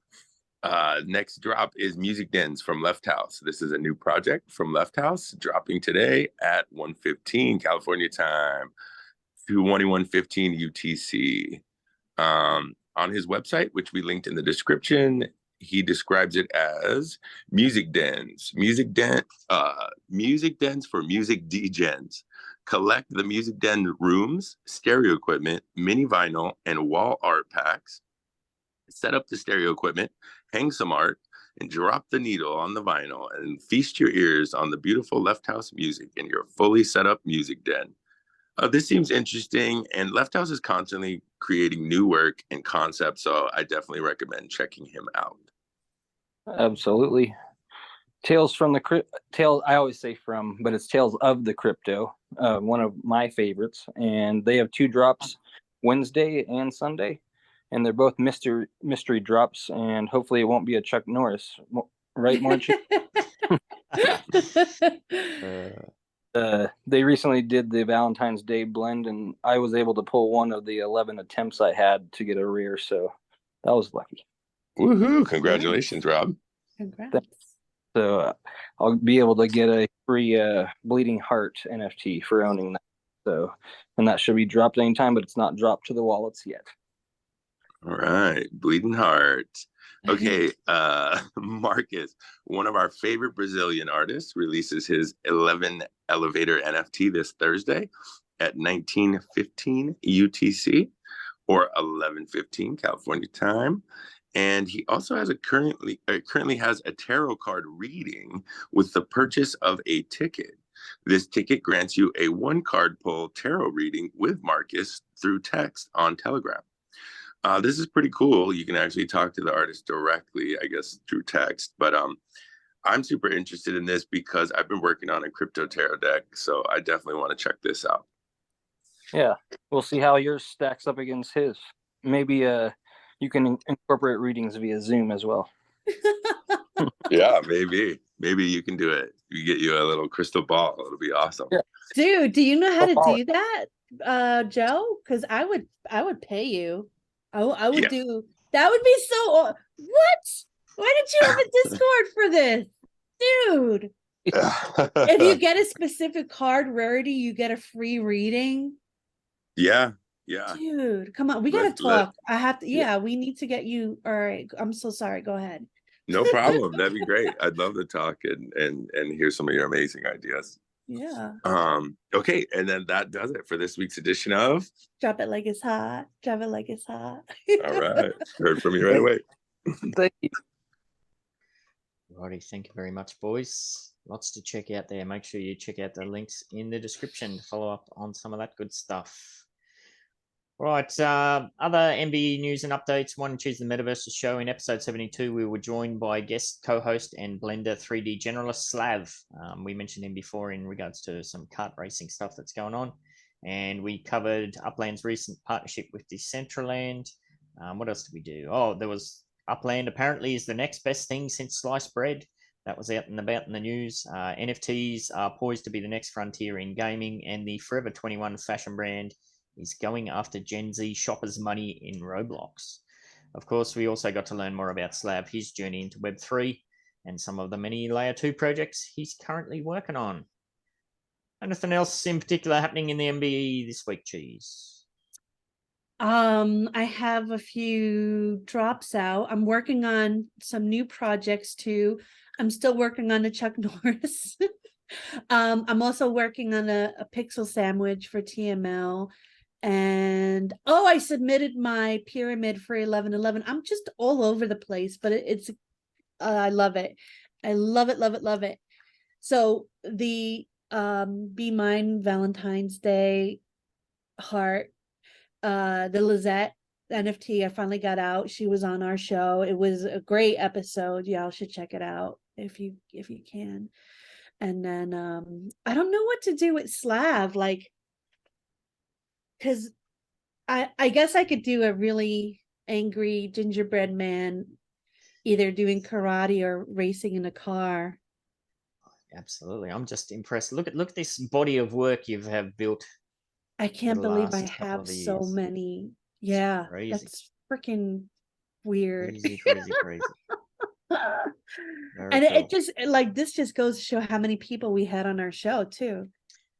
Next drop is Music Dens from Left House. This is a new project from Left House, dropping today at 1:15 California time to 21:15 UTC. On his website, which we linked in the description, he describes it as music dens for music degens. Collect the music den rooms, stereo equipment, mini vinyl, and wall art packs. Set up the stereo equipment, hang some art, and drop the needle on the vinyl and feast your ears on the beautiful Left House music in your fully set up music den. This seems interesting, and Left House is constantly creating new work and concepts, so I definitely recommend checking him out. Absolutely. Tales from the Tales, I always say from, but it's Tales of the Crypto, one of my favorites. And they have 2 drops, Wednesday and Sunday. And they're both mystery drops, and hopefully it won't be a Chuck Norris. Right, Morecheese? They recently did the Valentine's Day blend, and I was able to pull one of the 11 attempts I had to get a rare, so that was lucky. Woohoo! Congratulations, Rob. Congrats. So I'll be able to get a free Bleeding Heart NFT for owning that. So, and that should be dropped anytime, but it's not dropped to the wallets yet. All right, Bleeding Heart. Okay, Marcus, one of our favorite Brazilian artists, releases his 11 Elevator NFT this Thursday at 19:15 UTC or 11:15 California time. And he also has currently has a tarot card reading with the purchase of a ticket. This ticket grants you a 1-card pull tarot reading with Marcus through text on Telegram. This is pretty cool. You can actually talk to the artist directly, I guess, through text. But I'm super interested in this because I've been working on a crypto tarot deck, so I definitely want to check this out. Yeah, we'll see how yours stacks up against his. Maybe you can incorporate readings via Zoom as well. Yeah, maybe you can do it. We get you a little crystal ball. It'll be awesome. Yeah. Dude, do you know how to do that, Joe? Because I would pay you. I would do that. Would be so. What? Why did you have a Discord for this, dude? If you get a specific card rarity, you get a free reading. Yeah. Dude, come on, we gotta talk. I have to. Yeah, we need to get you. All right, I'm so sorry. Go ahead. No problem. That'd be great. I'd love to talk and hear some of your amazing ideas. Yeah. Okay, and then that does it for this week's edition of Drop It Like It's Hot. Drop It Like It's Hot. All right. Heard from you right away. Thank you. Righty, thank you very much, boys. Lots to check out there. Make sure you check out the links in the description to follow up on some of that good stuff. Right, other MBE news and updates. One, Choose the Metaverse show. In episode 72, we were joined by guest co-host and Blender 3D generalist Slav. We mentioned him before in regards to some kart racing stuff that's going on. And we covered Upland's recent partnership with Decentraland. What else did we do? Oh, there was Upland apparently is the next best thing since sliced bread. That was out and about in the news. NFTs are poised to be the next frontier in gaming, and the Forever 21 fashion brand is going after Gen Z shoppers' money in Roblox. Of course, we also got to learn more about Slav, his journey into Web3, and some of the many Layer 2 projects he's currently working on. Anything else in particular happening in the MBE this week, Cheese? I have a few drops out. I'm working on some new projects too. I'm still working on the Chuck Norris. I'm also working on a pixel sandwich for TML. And I submitted my pyramid for 1111. I'm just all over the place, but it's I love it. I love it. So the Be Mine Valentine's Day heart, the Lizette NFT I finally got out. She was on our show. It was a great episode. Y'all should check it out if you can. And then I don't know what to do with Slav, like, because I guess I could do a really angry gingerbread man either doing karate or racing in a car. Absolutely. I'm just impressed. Look at this body of work you have built. I can't believe I last couple have of so years. many. Yeah, crazy. that's freaking weird. Crazy. And it just like this just goes to show how many people we had on our show too.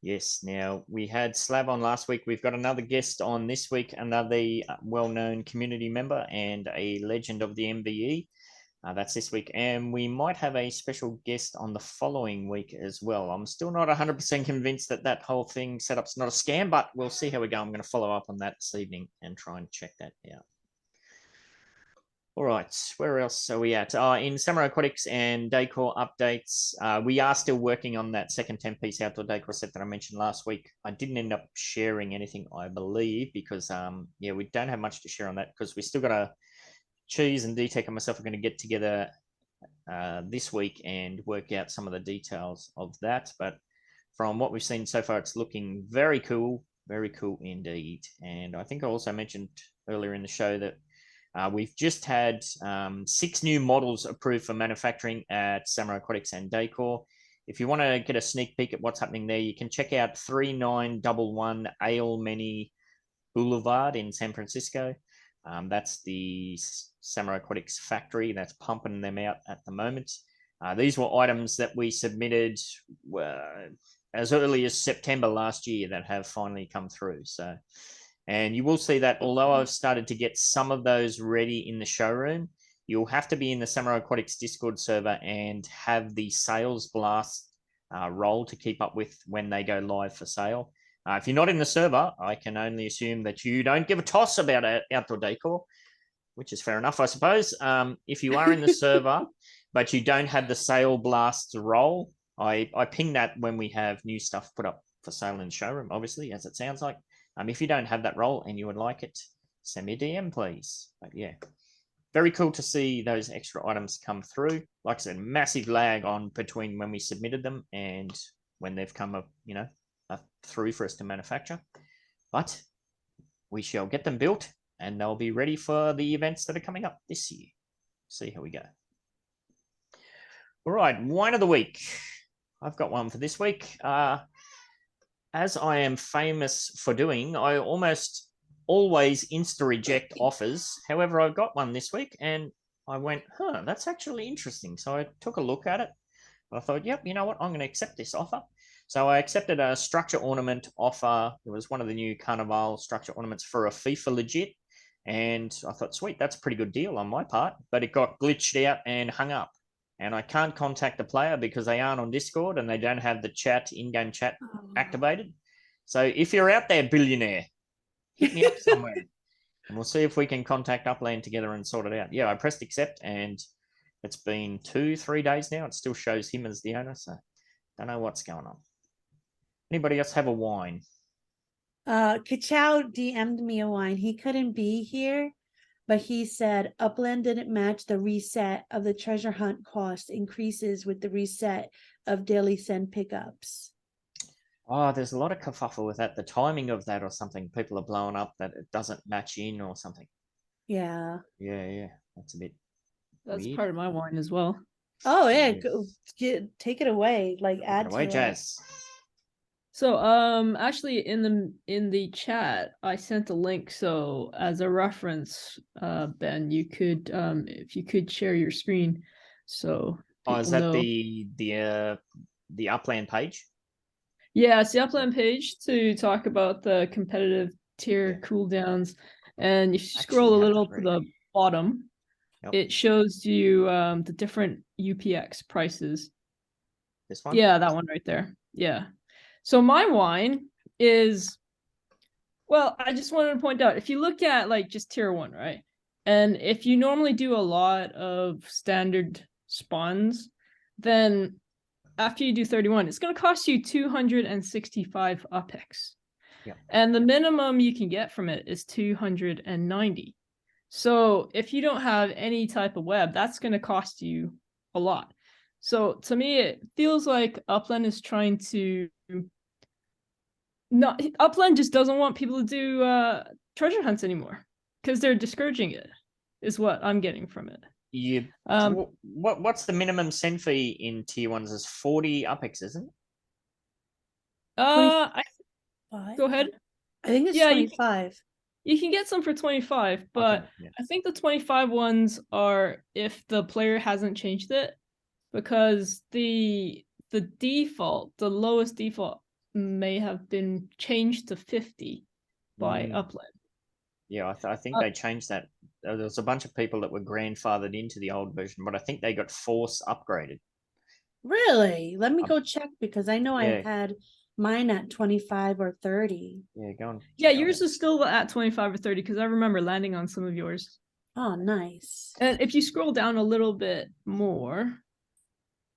Yes. Now we had Slav on last week. We've got another guest on this week, another well-known community member and a legend of the MBE. That's this week, and we might have a special guest on the following week as well. I'm still not 100% convinced that that whole thing setup's not a scam, but we'll see how we go. I'm going to follow up on that this evening and try and check that out. All right, where else are we at? In Samurai Aquatics and decor updates, we are still working on that second 10-piece outdoor decor set that I mentioned last week. I didn't end up sharing anything, I believe, because yeah, we don't have much to share on that because we still got a Cheese and DTech and myself are going to get together this week and work out some of the details of that. But from what we've seen so far, it's looking very cool indeed. And I think I also mentioned earlier in the show that we've just had 6 new models approved for manufacturing at Samurai Aquatics and Decor. If you want to get a sneak peek at what's happening there, you can check out 3911 Ailmeny Boulevard in San Francisco. That's the Samurai Aquatics factory that's pumping them out at the moment. These were items that we submitted as early as September last year that have finally come through. So, and you will see that although I've started to get some of those ready in the showroom, you'll have to be in the Samurai Aquatics Discord server and have the sales blast role to keep up with when they go live for sale. If you're not in the server, I can only assume that you don't give a toss about outdoor decor, which is fair enough, I suppose. If you are in the server, but you don't have the sale blast role, I ping that when we have new stuff put up for sale in the showroom, obviously, as it sounds like. If you don't have that role and you would like it, send me a DM, please. But yeah, very cool to see those extra items come through. Like I said, massive lag on between when we submitted them and when they've come up, through for us to manufacture. But we shall get them built and they'll be ready for the events that are coming up this year. See how we go. All right, wine of the week. I've got one for this week. As I am famous for doing, I almost always insta-reject offers. However, I got one this week and I went, that's actually interesting. So I took a look at it. I thought, yep, you know what? I'm going to accept this offer. So I accepted a structure ornament offer. It was one of the new Carnaval structure ornaments for a FIFA legit. And I thought, sweet, that's a pretty good deal on my part. But it got glitched out and hung up. And I can't contact the player because they aren't on Discord and they don't have the chat, in-game chat activated. So if you're out there, billionaire, hit me up somewhere. And we'll see if we can contact Upland together and sort it out. Yeah, I pressed accept and it's been 2-3 days now. It still shows him as the owner. So don't know what's going on. Anybody else have a wine? Kachow DM'd me a wine. He couldn't be here, but he said Upland didn't match the reset of the treasure hunt cost increases with the reset of daily send pickups. Oh, there's a lot of kerfuffle with that. The timing of that or something. People are blowing up that it doesn't match in or something. Yeah. Yeah. That's a bit That's weird. part of my wine as well. Oh yeah, Yes. go, take it away. Like Take add it away, to Jazz. So actually in the chat I sent a link, so as a reference, Ben, you could if you could share your screen so Oh, is people that know. the Upland page? Yeah, it's the Upland page to talk about the competitive tier cooldowns, and if you scroll a Actually, little to the bottom, Yep. it shows you the different UPX prices. This one? Yeah, that one right there. Yeah. So my wine is, well, I just wanted to point out, if you look at like just tier 1, right? And if you normally do a lot of standard spawns, then after you do 31, it's going to cost you 265 UPX. Yeah. And the minimum you can get from it is 290. So if you don't have any type of web, that's going to cost you a lot. So to me, it feels like Upland is trying to Upland just doesn't want people to do treasure hunts anymore because they're discouraging it, is what I'm getting from it. You what's the minimum send fee in tier 1s? Is 40 UPX, isn't it? Go ahead. I think it's 25. You can get some for 25, but Okay, yeah. I think the 25 ones are if the player hasn't changed it, because the default, the lowest default may have been changed to 50 by Upland. Yeah, I think they changed that. There was a bunch of people that were grandfathered into the old version, but I think they got force upgraded. Really? Let me Um, go check because I know I yeah. had mine at 25 or 30. Yeah, go on. Yeah, check on yours it. is still at 25 or 30 because I remember landing on some of yours. Oh, nice. And if you scroll down a little bit more,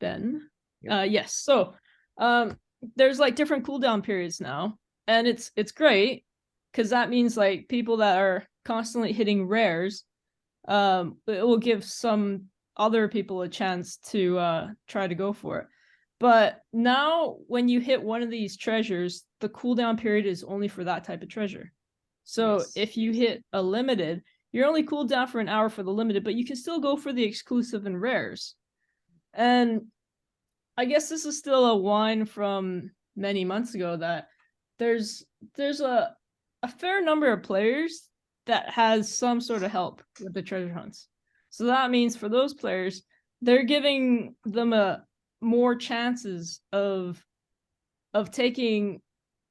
Ben, Yep. yes. So there's like different cooldown periods now, and it's great because that means like people that are constantly hitting rares, it will give some other people a chance to try to go for it. But now when you hit one of these treasures, the cooldown period is only for that type of treasure. So Yes. if you hit a limited, you're only cooled down for an hour for the limited, but you can still go for the exclusive and rares. And I guess this is still a whine from many months ago that there's a fair number of players that has some sort of help with the treasure hunts. So that means for those players, they're giving them more chances of taking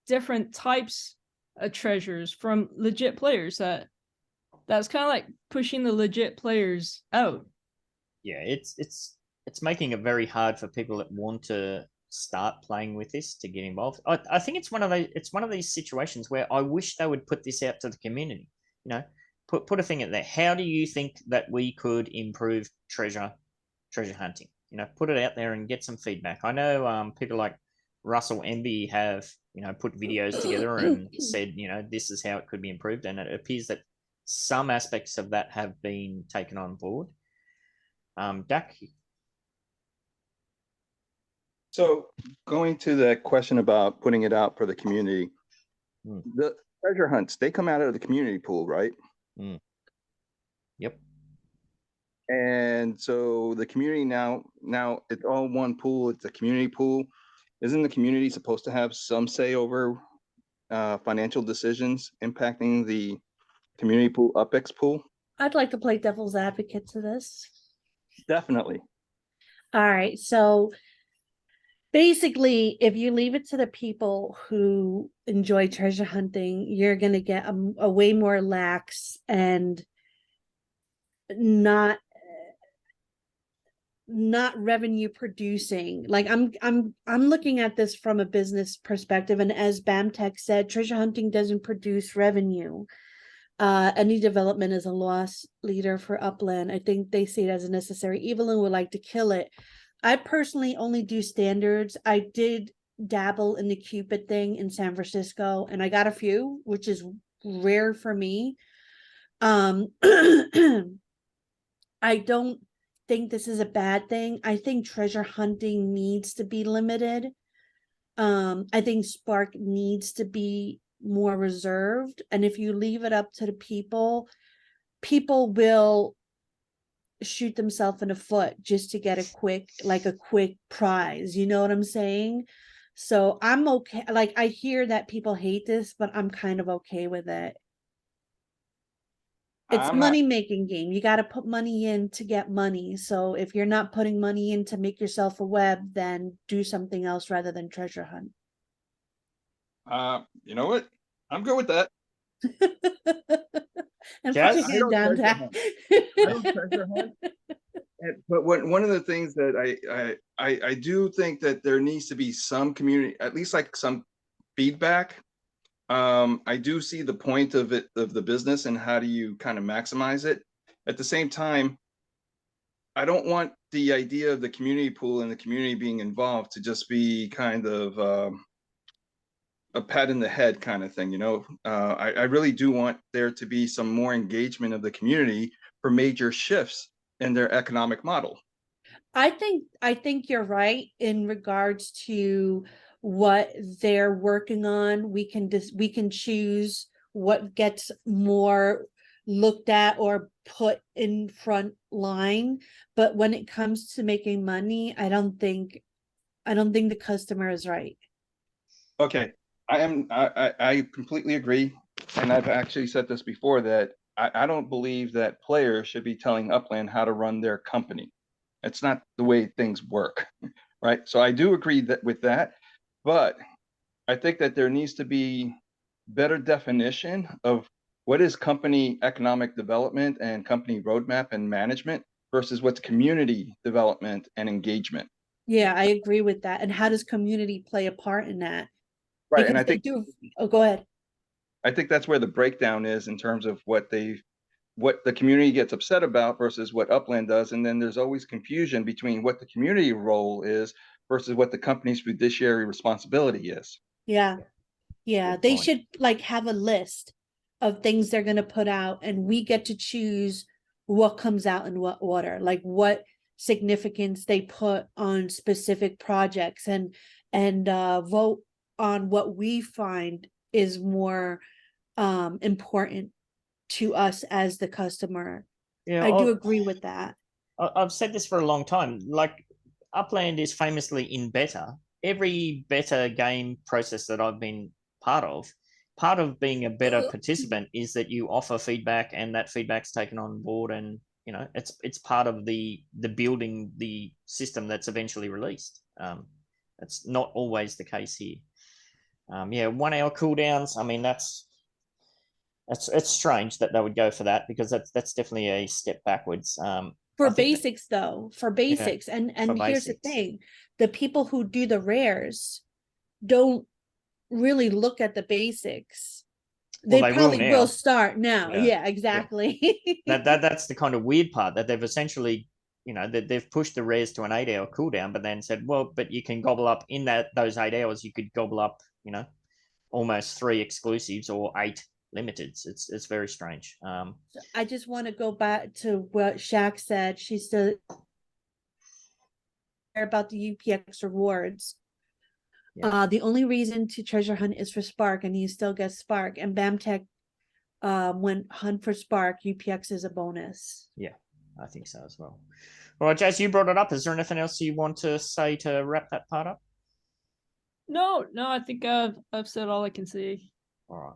different types of treasures from legit players that's kind of like pushing the legit players out. Yeah, it's making it very hard for people that want to start playing with this to get involved. I think it's one of these situations where I wish they would put this out to the community. You know, put a thing in there. How do you think that we could improve treasure hunting? You know, put it out there and get some feedback. I know people like Russell Emby have, you know, put videos together and said, you know, this is how it could be improved, and it appears that some aspects of that have been taken on board. Dak. So going to that question about putting it out for the community, the treasure hunts, they come out of the community pool, right? Yep. And so the community now it's all one pool. It's a community pool. Isn't the community supposed to have some say over financial decisions impacting the community pool, UpX pool? I'd like to play devil's advocate to this. Definitely. All right. So basically, if you leave it to the people who enjoy treasure hunting, you're going to get a way more lax and not revenue producing. Like I'm looking at this from a business perspective, and as Bamtech said, treasure hunting doesn't produce revenue. Any development is a loss leader for Upland. I think they see it as a necessary evil and would like to kill it. I personally only do standards. I did dabble in the Cupid thing in San Francisco, and I got a few, which is rare for me. I don't think this is a bad thing. I think treasure hunting needs to be limited. I think Spark needs to be more reserved, and if you leave it up to the people will shoot themselves in the foot just to get a quick prize, you know what I'm saying? So I'm okay. Like, I hear that people hate this, but I'm kind of okay with it. It's money making game. You got to put money in to get money. So if you're not putting money in to make yourself a web, then do something else rather than treasure hunt. You know what? I'm good with that. And Jazz? put your hand down. I don't treasure hunt. But one of the things that I do think that there needs to be some community, at least like some feedback. I do see the point of it, of the business, and how do you kind of maximize it. At the same time, I don't want the idea of the community pool and the community being involved to just be kind of a pat in the head kind of thing, you know. I really do want there to be some more engagement of the community for major shifts in their economic model. I think you're right in regards to what they're working on. We can choose what gets more looked at or put in front line, but when it comes to making money, I don't think the customer is right. Okay, I completely agree, and I've actually said this before, that I don't believe that players should be telling Upland how to run their company. It's not the way things work, right? So I do agree with that, but I think that there needs to be better definition of what is company economic development and company roadmap and management versus what's community development and engagement. Yeah, I agree with that. And how does community play a part in that? Right. And Because I they think do. Oh, go ahead. I think that's where the breakdown is in terms of what the community gets upset about versus what Upland does. And then there's always confusion between what the community role is versus what the company's fiduciary responsibility is. Yeah. Yeah. Good They point. should like have a list of things they're going to put out, and we get to choose what comes out in what order, like what significance they put on specific projects, and vote on what we find is more important to us as the customer. Yeah, I do agree with that. I've said this for a long time. Like, Upland is famously in beta. Every beta game process that I've been part of being a better participant is that you offer feedback, and that feedback's taken on board, and it's part of the building the system that's eventually released. That's not always the case here. 1 hour cooldowns. I mean, it's strange that they would go for that, because that's definitely a step backwards. For I think that- basics though, for basics. And for here's the basics. thing, the people who do the rares don't really look at the basics. Well, They they will probably now. will start now. Yeah. Yeah, exactly. That's the kind of weird part, that they've essentially, that they've pushed the rares to an 8 hour cooldown, but then said, well, but you can gobble up in those 8 hours, you could gobble up, almost 3 exclusives or 8 limiteds. It's very strange. I just want to go back to what Shaq said. She said about the UPX rewards. Yeah. The only reason to treasure hunt is for Spark, and you still get Spark. And BAMTech, when hunt for Spark, UPX is a bonus. Yeah, I think so as well. All right, Jazz, you brought it up. Is there anything else you want to say to wrap that part up? No, I think I've said all I can see. All right.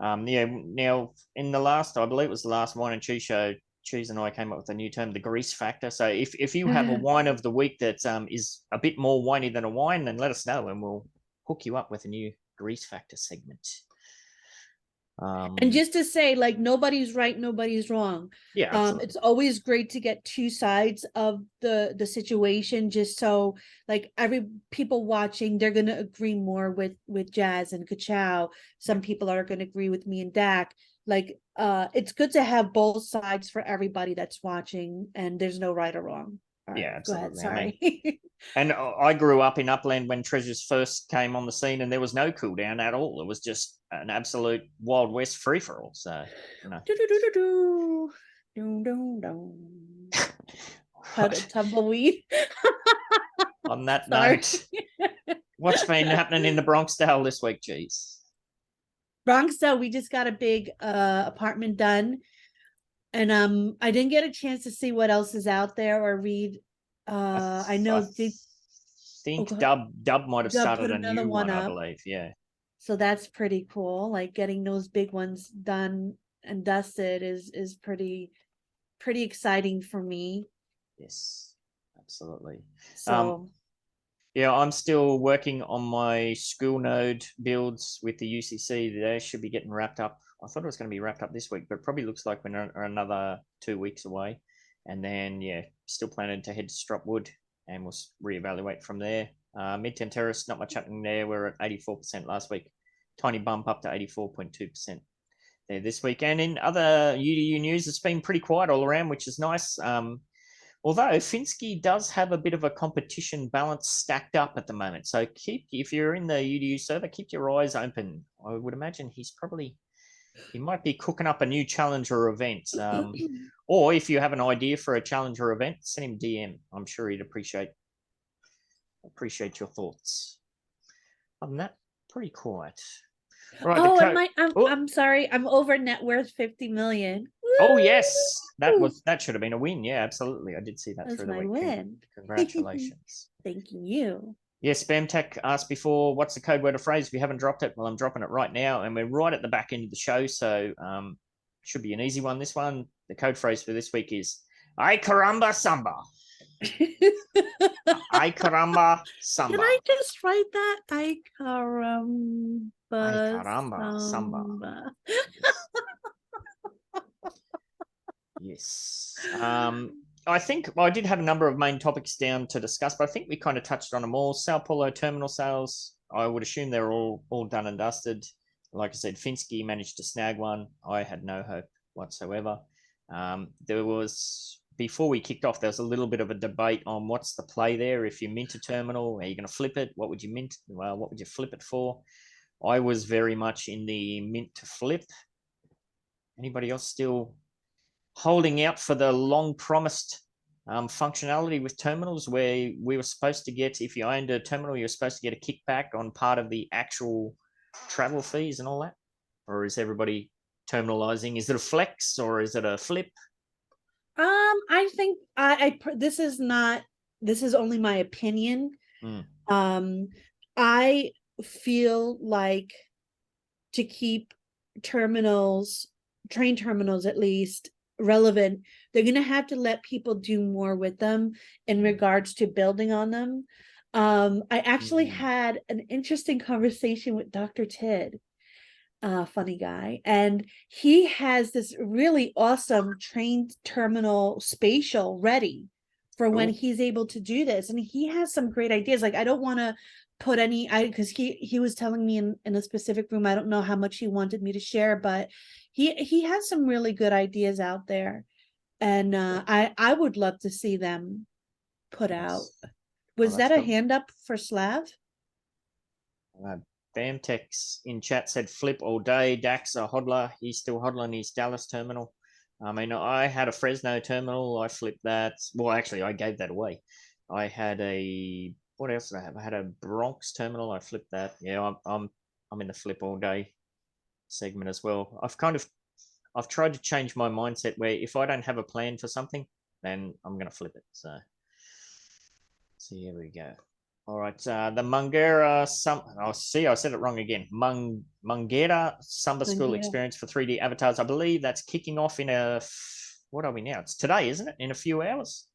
Now in the last, I believe it was the last wine and cheese show, Cheese and I came up with a new term, the grease factor. So if you have a wine of the week that is a bit more winey than a wine, then let us know, and we'll hook you up with a new grease factor segment. And just to say, like, nobody's right, nobody's wrong. Yeah, absolutely. It's always great to get two sides of the situation, just so like people watching, they're gonna agree more with Jazz and Kachow. Some people are gonna agree with me and Dak. Like, it's good to have both sides for everybody that's watching, and there's no right or wrong. All right, Yeah, absolutely. Go ahead, sorry. And I grew up in Upland when Treasures first came on the scene, and there was no cooldown at all. It was just an absolute Wild West free for all. So, Tumbleweed. On that note, what's been happening in the Bronxdale this week, geez? Bronxdale, we just got a big apartment done, and I didn't get a chance to see what else is out there or read. I know I think Dub might have started put a another new one, I up. believe. Yeah. So that's pretty cool. Like, getting those big ones done and dusted is pretty exciting for me. Yes, absolutely. So yeah, I'm still working on my school node builds with the UCC. They should be getting wrapped up. I thought it was going to be wrapped up this week, but it probably looks like we're another 2 weeks away. And then, yeah, still planning to head to Stropwood, and we'll reevaluate from there. Midtown Terrace, not much happening there. We're at 84% last week. Tiny bump up to 84.2% there this week. And in other UDU news, it's been pretty quiet all around, which is nice. Although Finsky does have a bit of a competition balance stacked up at the moment. So if you're in the UDU server, keep your eyes open. I would imagine he might be cooking up a new challenger event. Or if you have an idea for a challenger event, send him DM. I'm sure he'd appreciate your thoughts. Other than that, pretty quiet. Right, I'm sorry, I'm over net worth 50 million. Oh yes, that should have been a win. Yeah, absolutely. I did see that through the week. Win. Congratulations. Thank you. Yes, Spamtech asked before, what's the code word or phrase? If you haven't dropped it, well, I'm dropping it right now, and we're right at the back end of the show, so should be an easy one. This one, the code phrase for this week is "Ay caramba samba." Ay caramba samba. Can I just write that? Ay caramba. Ay caramba samba. Yes. I think I did have a number of main topics down to discuss, but I think we kind of touched on them all. Sao Paulo Terminal sales, I would assume they're all done and dusted. Like I said, Finsky managed to snag one. I had no hope whatsoever. There was, before we kicked off, there was a little bit of a debate on what's the play there. If you mint a terminal, are you going to flip it? What would you mint? Well, what would you flip it for? I was very much in the mint to flip. Anybody else still holding out for the long promised functionality with terminals, where we were supposed to get, if you owned a terminal, you're supposed to get a kickback on part of the actual travel fees and all that? Or is everybody terminalizing? Is it a flex or is it a flip? I think this is only my opinion. I feel like to keep terminals, train terminals at least, relevant, they're going to have to let people do more with them in regards to building on them. I actually had an interesting conversation with Dr. Tid, funny guy, and he has this really awesome train terminal spatial ready for when he's able to do this, and he has some great ideas. Like, I don't want to put any, because he was telling me in a specific room, I don't know how much he wanted me to share, but he has some really good ideas out there, and I would love to see them put out. Was that a hand up for Slav? Bamtex in chat said flip all day. Dax a hodler. He's still hodling his Dallas terminal. I mean, I had a Fresno terminal. I flipped that. Well, actually, I gave that away. I had a, what else did I have? I had a Bronx terminal. I flipped that. Yeah, I'm in the flip all day segment as well. I've tried to change my mindset where if I don't have a plan for something, then I'm going to flip it. So here we go. All right, the Mangueira I said it wrong again. Mangueira Samba School experience for 3D avatars. I believe that's kicking off in what are we now? It's today, isn't it? In a few hours,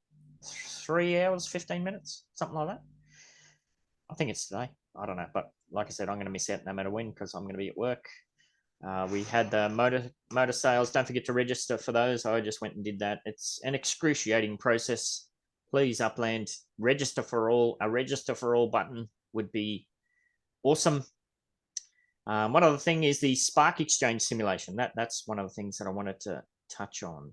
3 hours, 15 minutes, something like that. I think it's today. I don't know, but like I said, I'm going to miss out no matter when because I'm going to be at work. We had the motor sales. Don't forget to register for those. I just went and did that. It's an excruciating process. Please, Upland, register for all. A register for all button would be awesome. One other thing is the Spark Exchange simulation. That's one of the things that I wanted to touch on.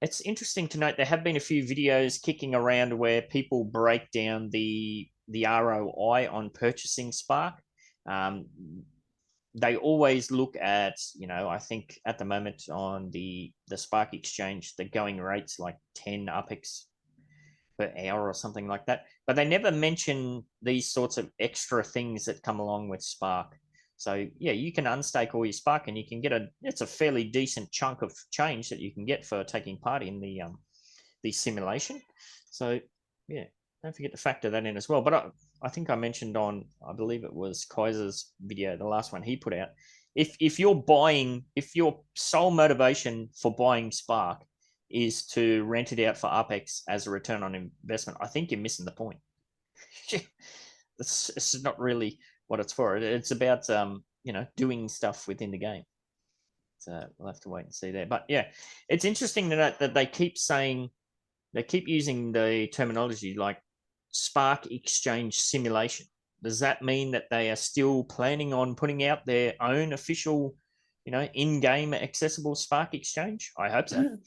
It's interesting to note there have been a few videos kicking around where people break down the ROI on purchasing Spark. They always look at, I think at the moment on the Spark Exchange, the going rate's like 10 UPEX per hour or something like that. But they never mention these sorts of extra things that come along with Spark. So yeah, you can unstake all your Spark and you can get it's a fairly decent chunk of change that you can get for taking part in the simulation. So yeah, don't forget to factor that in as well. But I think I mentioned on, I believe it was Kaiser's video, the last one he put out. If your sole motivation for buying Spark is to rent it out for UPEX as a return on investment, I think you're missing the point. It's not really what it's for. It's about doing stuff within the game. So we'll have to wait and see there. But yeah, it's interesting to note that they keep using the terminology like Spark Exchange simulation. Does that mean that they are still planning on putting out their own official, in-game accessible Spark Exchange? I hope so.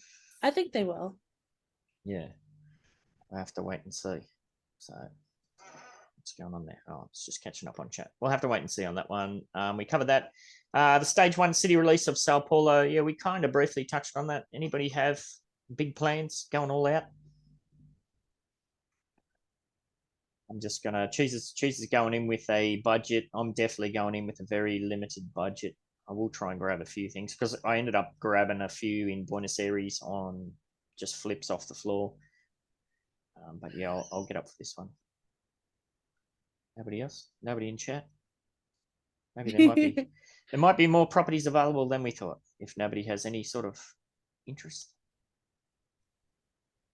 I think they will. Yeah, I have to wait and see. So what's going on there? Oh, it's just catching up on chat. We'll have to wait and see on that one. We covered that. The stage 1 city release of Sao Paulo. Yeah, we kind of briefly touched on that. Anybody have big plans going all out? I'm just gonna Cheese is going in with a budget. I'm definitely going in with a very limited budget. I will try and grab a few things because I ended up grabbing a few in Buenos Aires on just flips off the floor. But yeah, I'll get up for this one. Nobody else? Nobody in chat? Maybe there might be more properties available than we thought if nobody has any sort of interest.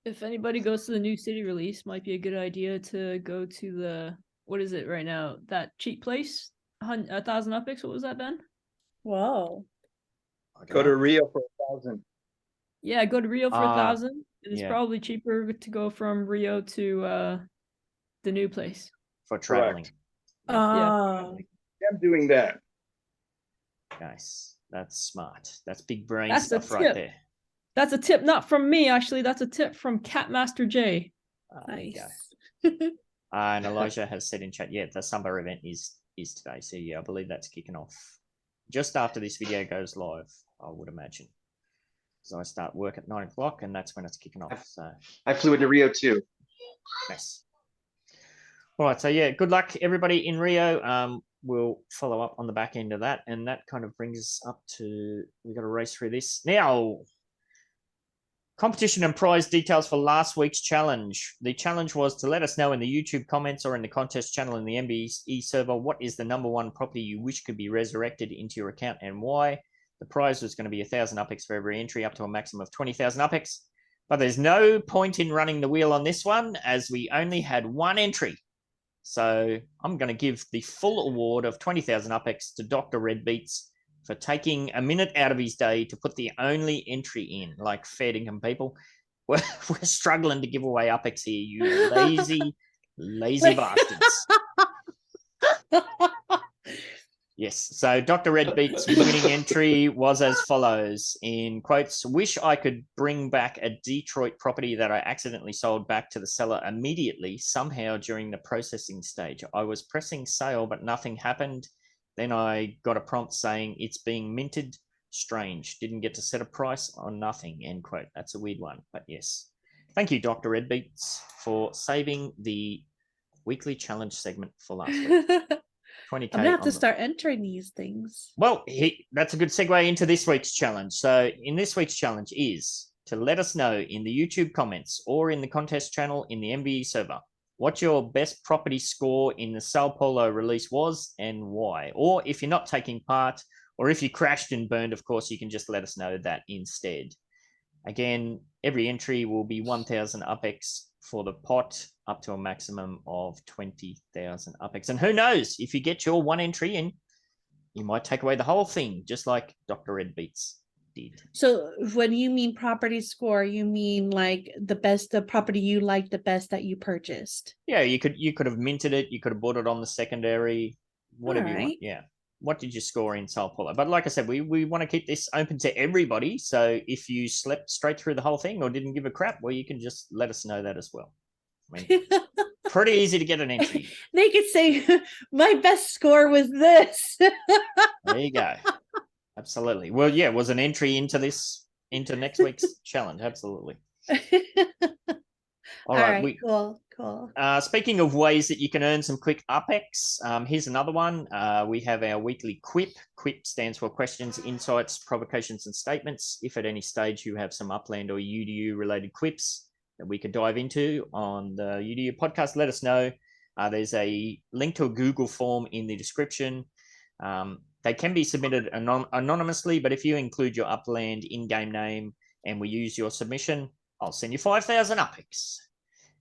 If anybody goes to the new city release, might be a good idea to go to the, what is it right now? That cheap place, 1,000 UPEX. What was that, Ben? Whoa. Go to Rio for 1,000. Yeah, go to Rio for Ah, 1,000. It's yeah. probably cheaper to go from Rio to the new place. For traveling. Yeah. Oh, I'm doing that. Nice. That's smart. That's big brain That's a stuff right tip. there. That's a tip, not from me, actually. That's a tip from Catmaster J. There you go. nice. And Elijah has said in chat, yeah, the Samba event is today. So yeah, I believe that's kicking off just after this video goes live, I would imagine. So I start work at 9 o'clock, and that's when it's kicking off. So I flew into Rio too. nice. All right, so yeah, good luck everybody in Rio. We'll follow up on the back end of that, and that kind of brings us up to, we've got to race through this now. Competition and prize details for last week's challenge. The challenge was to let us know in the YouTube comments or in the contest channel in the MBE server what is the #1 property you wish could be resurrected into your account and why. The prize was going to be 1,000 UPX for every entry, up to a maximum of 20,000 UPX. But there's no point in running the wheel on this one, as we only had one entry. So I'm going to give the full award of 20,000 UPX to Dr. Red Beats for taking a minute out of his day to put the only entry in. Like, fair dinkum people, we're struggling to give away UPX here, you lazy bastards. Yes, so Dr. Red Beats' winning entry was as follows, in quotes: wish I could bring back a Detroit property that I accidentally sold back to the seller immediately, somehow during the processing stage. I was pressing sale, but nothing happened. Then I got a prompt saying it's being minted. Strange. Didn't get to set a price on nothing, end quote. That's a weird one, but yes. Thank you, Dr. Red Beats, for saving the weekly challenge segment for last week. 20K. I'm gonna have to start entering these things. Well, that's a good segue into this week's challenge. So in this week's challenge is to let us know in the YouTube comments or in the contest channel in the MBE server what your best property score in the Sao Paulo release was and why. Or if you're not taking part, or if you crashed and burned, of course, you can just let us know that instead. Again, every entry will be 1,000 UPX for the pot, up to a maximum of 20,000 UPX. And who knows, if you get your one entry in, you might take away the whole thing, just like Dr. Red Beats did. So when you mean property score, you mean like the property you like the best that you purchased? Yeah, you could have minted it, you could have bought it on the secondary, whatever you want. Yeah. What did you score in Sao Paulo? But like I said, we want to keep this open to everybody. So if you slept straight through the whole thing or didn't give a crap, well, you can just let us know that as well. I mean, pretty easy to get an entry. They could say, my best score was this. There you go. Absolutely. Well, yeah, was an entry into next week's challenge. Absolutely. All right, cool. Speaking of ways that you can earn some quick UPX, here's another one. We have our weekly QUIP. QUIP stands for questions, insights, provocations, and statements. If at any stage you have some Upland or UDU related quips that we could dive into on the UDU podcast, let us know. There's a link to a Google form in the description. They can be submitted anonymously, but if you include your Upland in-game name and we use your submission, I'll send you 5,000 UPX.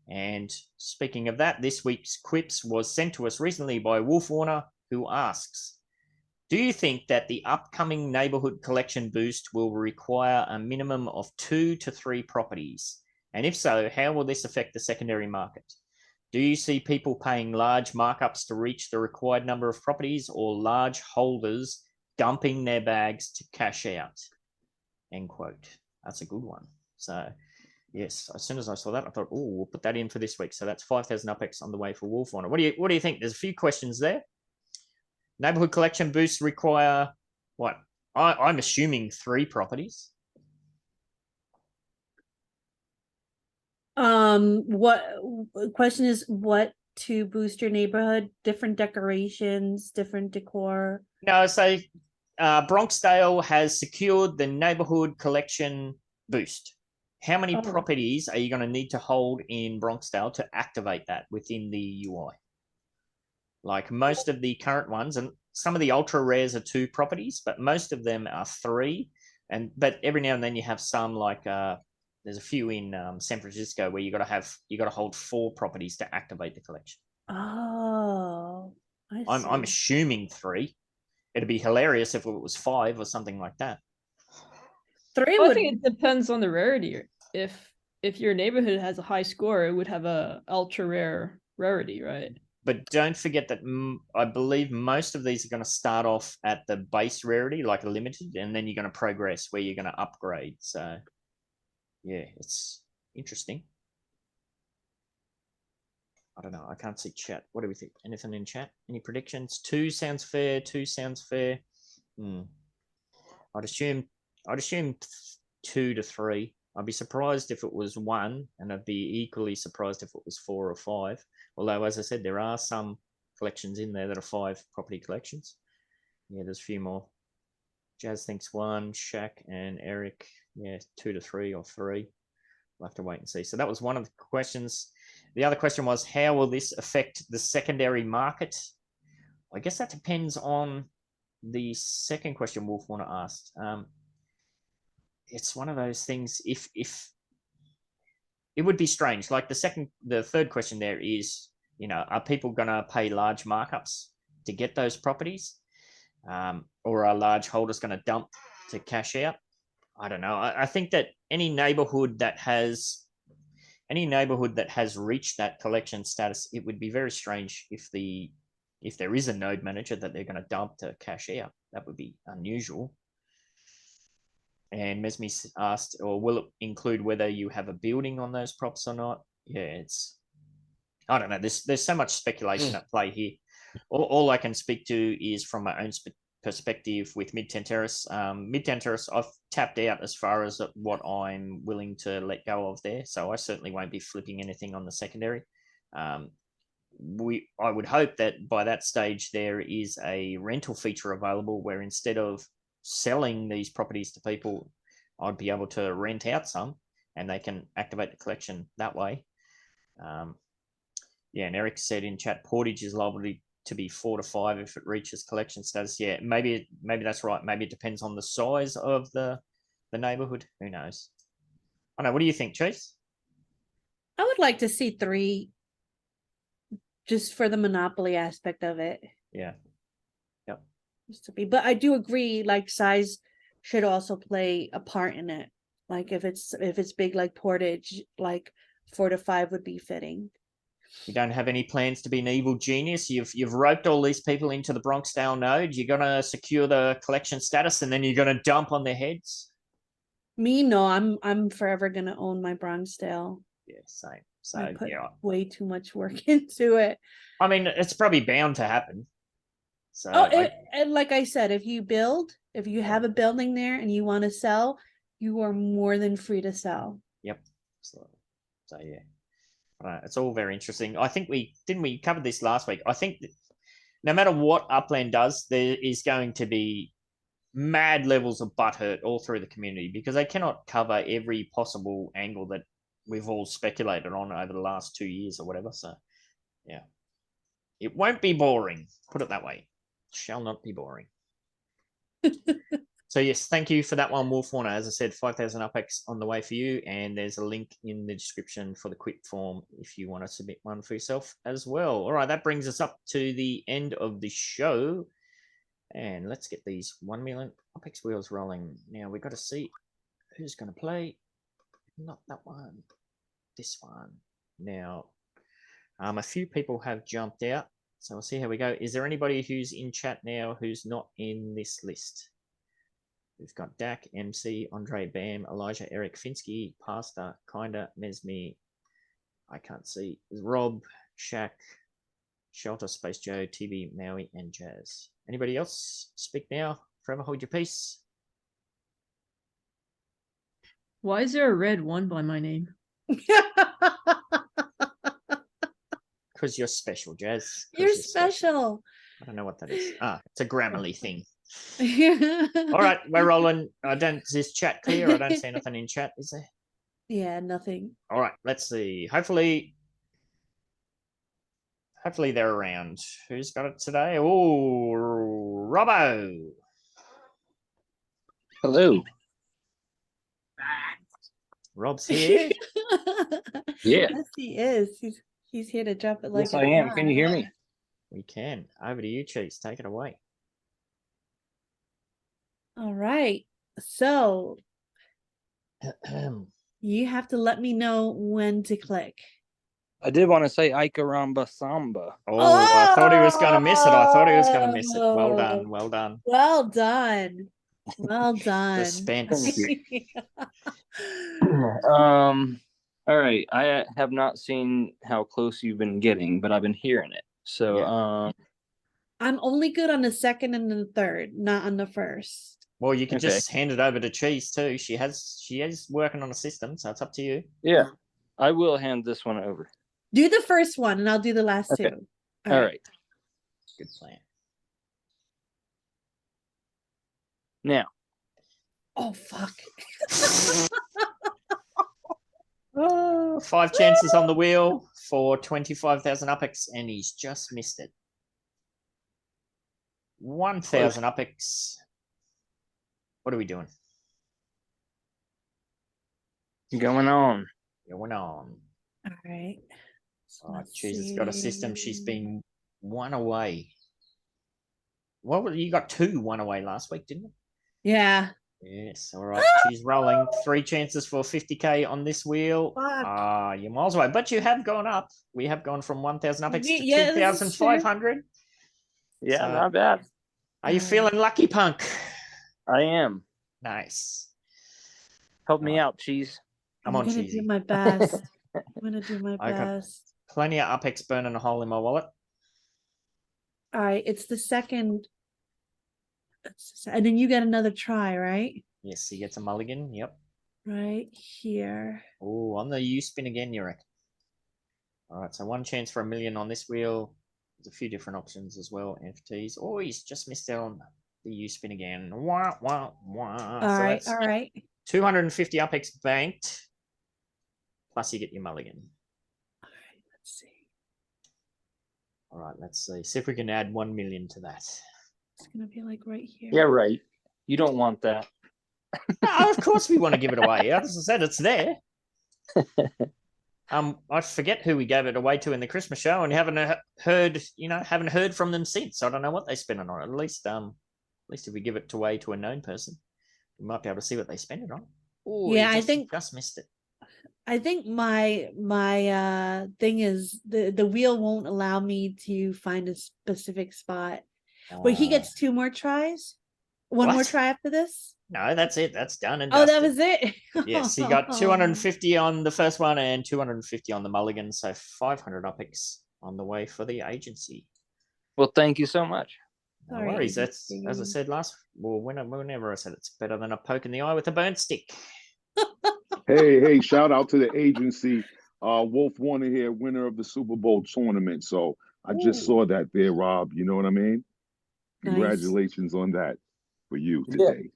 And speaking of that, this week's quips was sent to us recently by Wolf Warner, who asks, do you think that the upcoming neighborhood collection boost will require a minimum of 2 to 3 properties? And if so, how will this affect the secondary market? Do you see people paying large markups to reach the required number of properties, or large holders dumping their bags to cash out? End quote. That's a good one. So yes, as soon as I saw that, I thought, oh, we'll put that in for this week. So that's 5,000 UPX on the way for Wolf Warner. What do you think? There's a few questions there. Neighborhood collection boosts require what? I'm assuming 3 properties. What question is what to boost your neighborhood? Different decorations, different decor? No, so Bronxdale has secured the neighborhood collection boost. How many properties are you going to need to hold in Bronxdale to activate that within the UI? Like most of the current ones, and some of the ultra rares are 2 properties, but most of them are 3. But every now and then you have some like there's a few in San Francisco where you got to hold 4 properties to activate the collection. Oh, I'm assuming 3. It'd be hilarious if it was 5 or something like that. 3 Well, I would. think it depends on the rarity. If your neighborhood has a high score, it would have a ultra rare rarity, right? But don't forget that I believe most of these are going to start off at the base rarity, like a limited, and then you're going to progress where you're going to upgrade. So, yeah, it's interesting. I don't know. I can't see chat. What do we think? Anything in chat? Any predictions? 2 sounds fair. 2 sounds fair. I'd assume 2 to 3. I'd be surprised if it was 1, and I'd be equally surprised if it was 4 or 5. Although, as I said, there are some collections in there that are 5 property collections. Yeah, there's a few more. Jazz thinks 1, Shaq and Eric, 2 to 3 or 3. We'll have to wait and see. So that was one of the questions. The other question was, how will this affect the secondary market? I guess that depends on the second question Wolf Warner asked. It's one of those things. If it would be strange, like the third question there is, are people going to pay large markups to get those properties, or are large holders going to dump to cash out? I don't know. I think that any neighborhood that has reached that collection status, it would be very strange if there is a node manager that they're going to dump to cash out. That would be unusual. And Mesme asked, or will it include whether you have a building on those props or not? Yeah, I don't know. There's so much speculation at play here. All I can speak to is from my own perspective with Midtown Terrace. Midtown Terrace, I've tapped out as far as what I'm willing to let go of there. So I certainly won't be flipping anything on the secondary. I would hope that by that stage there is a rental feature available where instead of selling these properties to people, I'd be able to rent out some and they can activate the collection that way. And Eric said in chat, Portage is liable to be 4 to 5 if it reaches collection status. Yeah, maybe that's right. Maybe it depends on the size of the neighborhood. Who knows? I don't know. What do you think, Chase? I would like to see 3 just for the monopoly aspect of it. Yeah. Yep. But I do agree, like size should also play a part in it. Like if it's big like Portage, like 4 to 5 would be fitting. You don't have any plans to be an evil genius. You've roped all these people into the Bronxdale node. You're gonna secure the collection status, and then you're gonna dump on their heads. Me, no. I'm forever gonna own my Bronxdale. Yeah, same. So I put yeah, way too much work into it. I mean, it's probably bound to happen. So, and like I said, if you have a building there and you want to sell, you are more than free to sell. Yep. So yeah, it's all very interesting. I think we covered this last week. I think that no matter what Upland does, there is going to be mad levels of butthurt all through the community because they cannot cover every possible angle that we've all speculated on over the last 2 years or whatever. So, yeah, it won't be boring. Put it that way. It shall not be boring. So, yes, thank you for that one, Wolf Warner. As I said, 5,000 UpX on the way for you. And there's a link in the description for the quit form if you want to submit one for yourself as well. All right, that brings us up to the end of the show. And let's get these 1 million UpX wheels rolling. Now, we've got to see who's going to play. Not that one. This one. Now, a few people have jumped out. So we'll see how we go. Is there anybody who's in chat now who's not in this list? We've got Dak, MC, Andre, Bam, Elijah, Eric, Finsky, Pastor, Kinda, Mesme. I can't see. Rob, Shaq, Shelter, Space Joe, TV, Maui, and Jazz. Anybody else? Speak now. Forever hold your peace. Why is there a red 1 by my name? Because you're special, Jazz. You're special. I don't know what that is. It's a Grammarly thing. All right, we're rolling. Is this chat clear? I don't see anything in chat, is there? Yeah, nothing. All right, let's see. Hopefully they're around. Who's got it today? Oh, Robbo. Hello. Rob's here. Yeah. Yes, he is. He's here to drop it like Yes, I am. Can you hear me? We can. Over to you, Cheese. Take it away. All right. So You have to let me know when to click. I did want to say Icaramba Samba. Oh, I thought he was going to miss it. I thought he was going to miss it. Well done. Well done. Well done. Well done. Suspense. All right. I have not seen how close you've been getting, but I've been hearing it. So, Yeah. I'm only good on the second and the third, not on the first. Well, you can Okay. just hand it over to Cheese too. She is working on a system, so it's up to you. yeah, I will hand this one over. Do the first one, and I'll do the last Okay. two. All right. Good plan. Now, Oh fuck. 5 chances on the wheel for 25,000 UPX, and he's just missed it. 1,000 UPX. What are we doing? going on. Going on. All right. All right, Let's Cheese has got a system. She's see. been 1 away. Well, you got 2 1 away last week, didn't you? Yeah. Yes. All right. She's rolling 3 chances for 50K on this wheel. Fuck. You're miles away, but you have gone up. We have gone from 1,000 UPX to Yeah, this is true. 2,500. Yeah, So- not bad. Are you feeling lucky, punk? I am. Nice. Help me out, Cheese. I'm I'm on gonna Cheesy. do my best. I'm gonna do my I got- best. Plenty of UPX burning a hole in my wallet. All right, it's the second. And then you get another try, right? Yes, he gets a mulligan. Yep. Right here. Oh, on the U spin again, you reckon? All right, so 1 chance for $1 million on this wheel. There's a few different options as well. NFTs. Oh, he's just missed out on the U spin again. Wah, wah, wah. All right, that's all right. 250 UPX banked. Plus you get your mulligan. All right, let's see. All right, let's see. See if we can add 1 million to that. It's gonna be like right here. Yeah, right. You don't want that. No, of course we want to give it away. As I said, it's there. I forget who we gave it away to in the Christmas show, and haven't heard from them since. I don't know what they spent it on. At least if we give it away to a known person, we might be able to see what they spend it on. Oh, Yeah, I think- just missed it. I think my thing is the wheel won't allow me to find a specific spot. Wait, he gets 2 more tries? One more What? try after this? No, that's it. That's done and Oh, that dusted. was it. Yes, he got 250 on the first one and 250 on the mulligan, so 500 UPX on the way for the agency. Well, thank you so much. No Sorry, worries. That's agency. as I said whenever I said it's better than a poke in the eye with a burnt stick. Hey, shout out to the agency. Wolf Warner here, winner of the Super Bowl tournament. So I just saw that there, Rob. You know what I mean? Nice. Congratulations on that for you Yeah. today.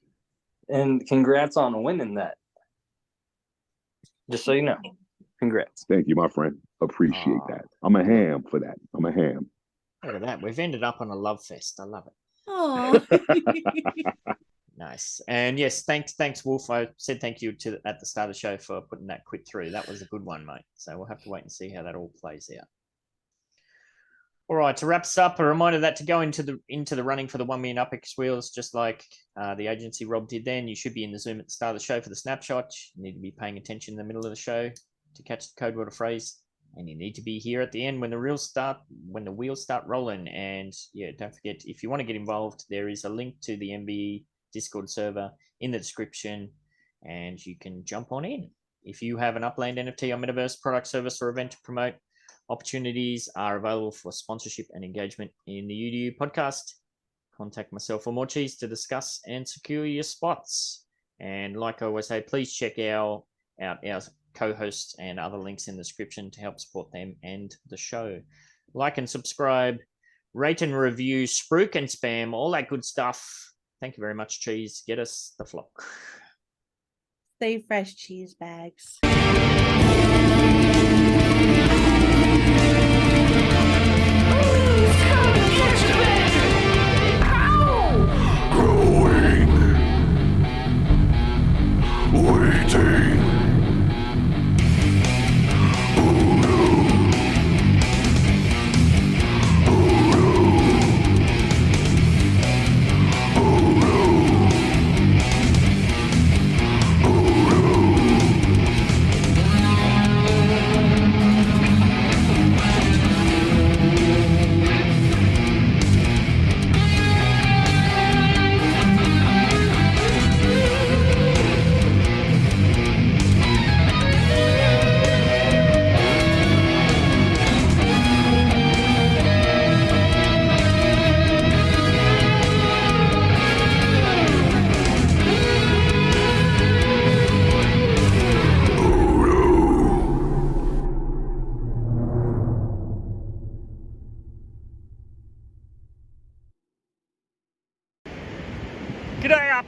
And congrats on winning that. Just so you know. Congrats. Thank you, my friend. Appreciate Aw. that. I'm a ham for that. I'm a ham. Look at that. We've ended up on a love fest. I love it. Oh. Nice. And yes, thanks, Wolf. I said thank you at the start of the show for putting that quit through. That was a good one, mate. So we'll have to wait and see how that all plays out. All right, to wrap us up, a reminder that to go into the running for the 1 million UPX wheels, just like the agency Rob did then, you should be in the Zoom at the start of the show for the snapshot. You need to be paying attention in the middle of the show to catch the code word or phrase. And you need to be here at the end when the wheels start rolling. And yeah, don't forget, if you want to get involved, there is a link to the MVE Discord server in the description, and you can jump on in. If you have an Upland NFT or Metaverse product, service, or event to promote, opportunities are available for sponsorship and engagement in the UDU podcast. Contact myself or Morecheese to discuss and secure your spots. And like I always say, please check out our co-hosts and other links in the description to help support them and the show. Like and subscribe, rate and review, spruik and spam, all that good stuff. Thank you very much, Cheese. Get us the flock. Stay fresh, cheese bags.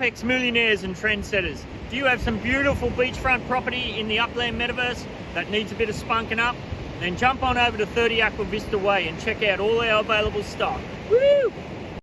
Apex millionaires and trendsetters. Do you have some beautiful beachfront property in the Upland Metaverse that needs a bit of spunking up? Then jump on over to 30 Aqua Vista Way and check out all our available stock. Woo!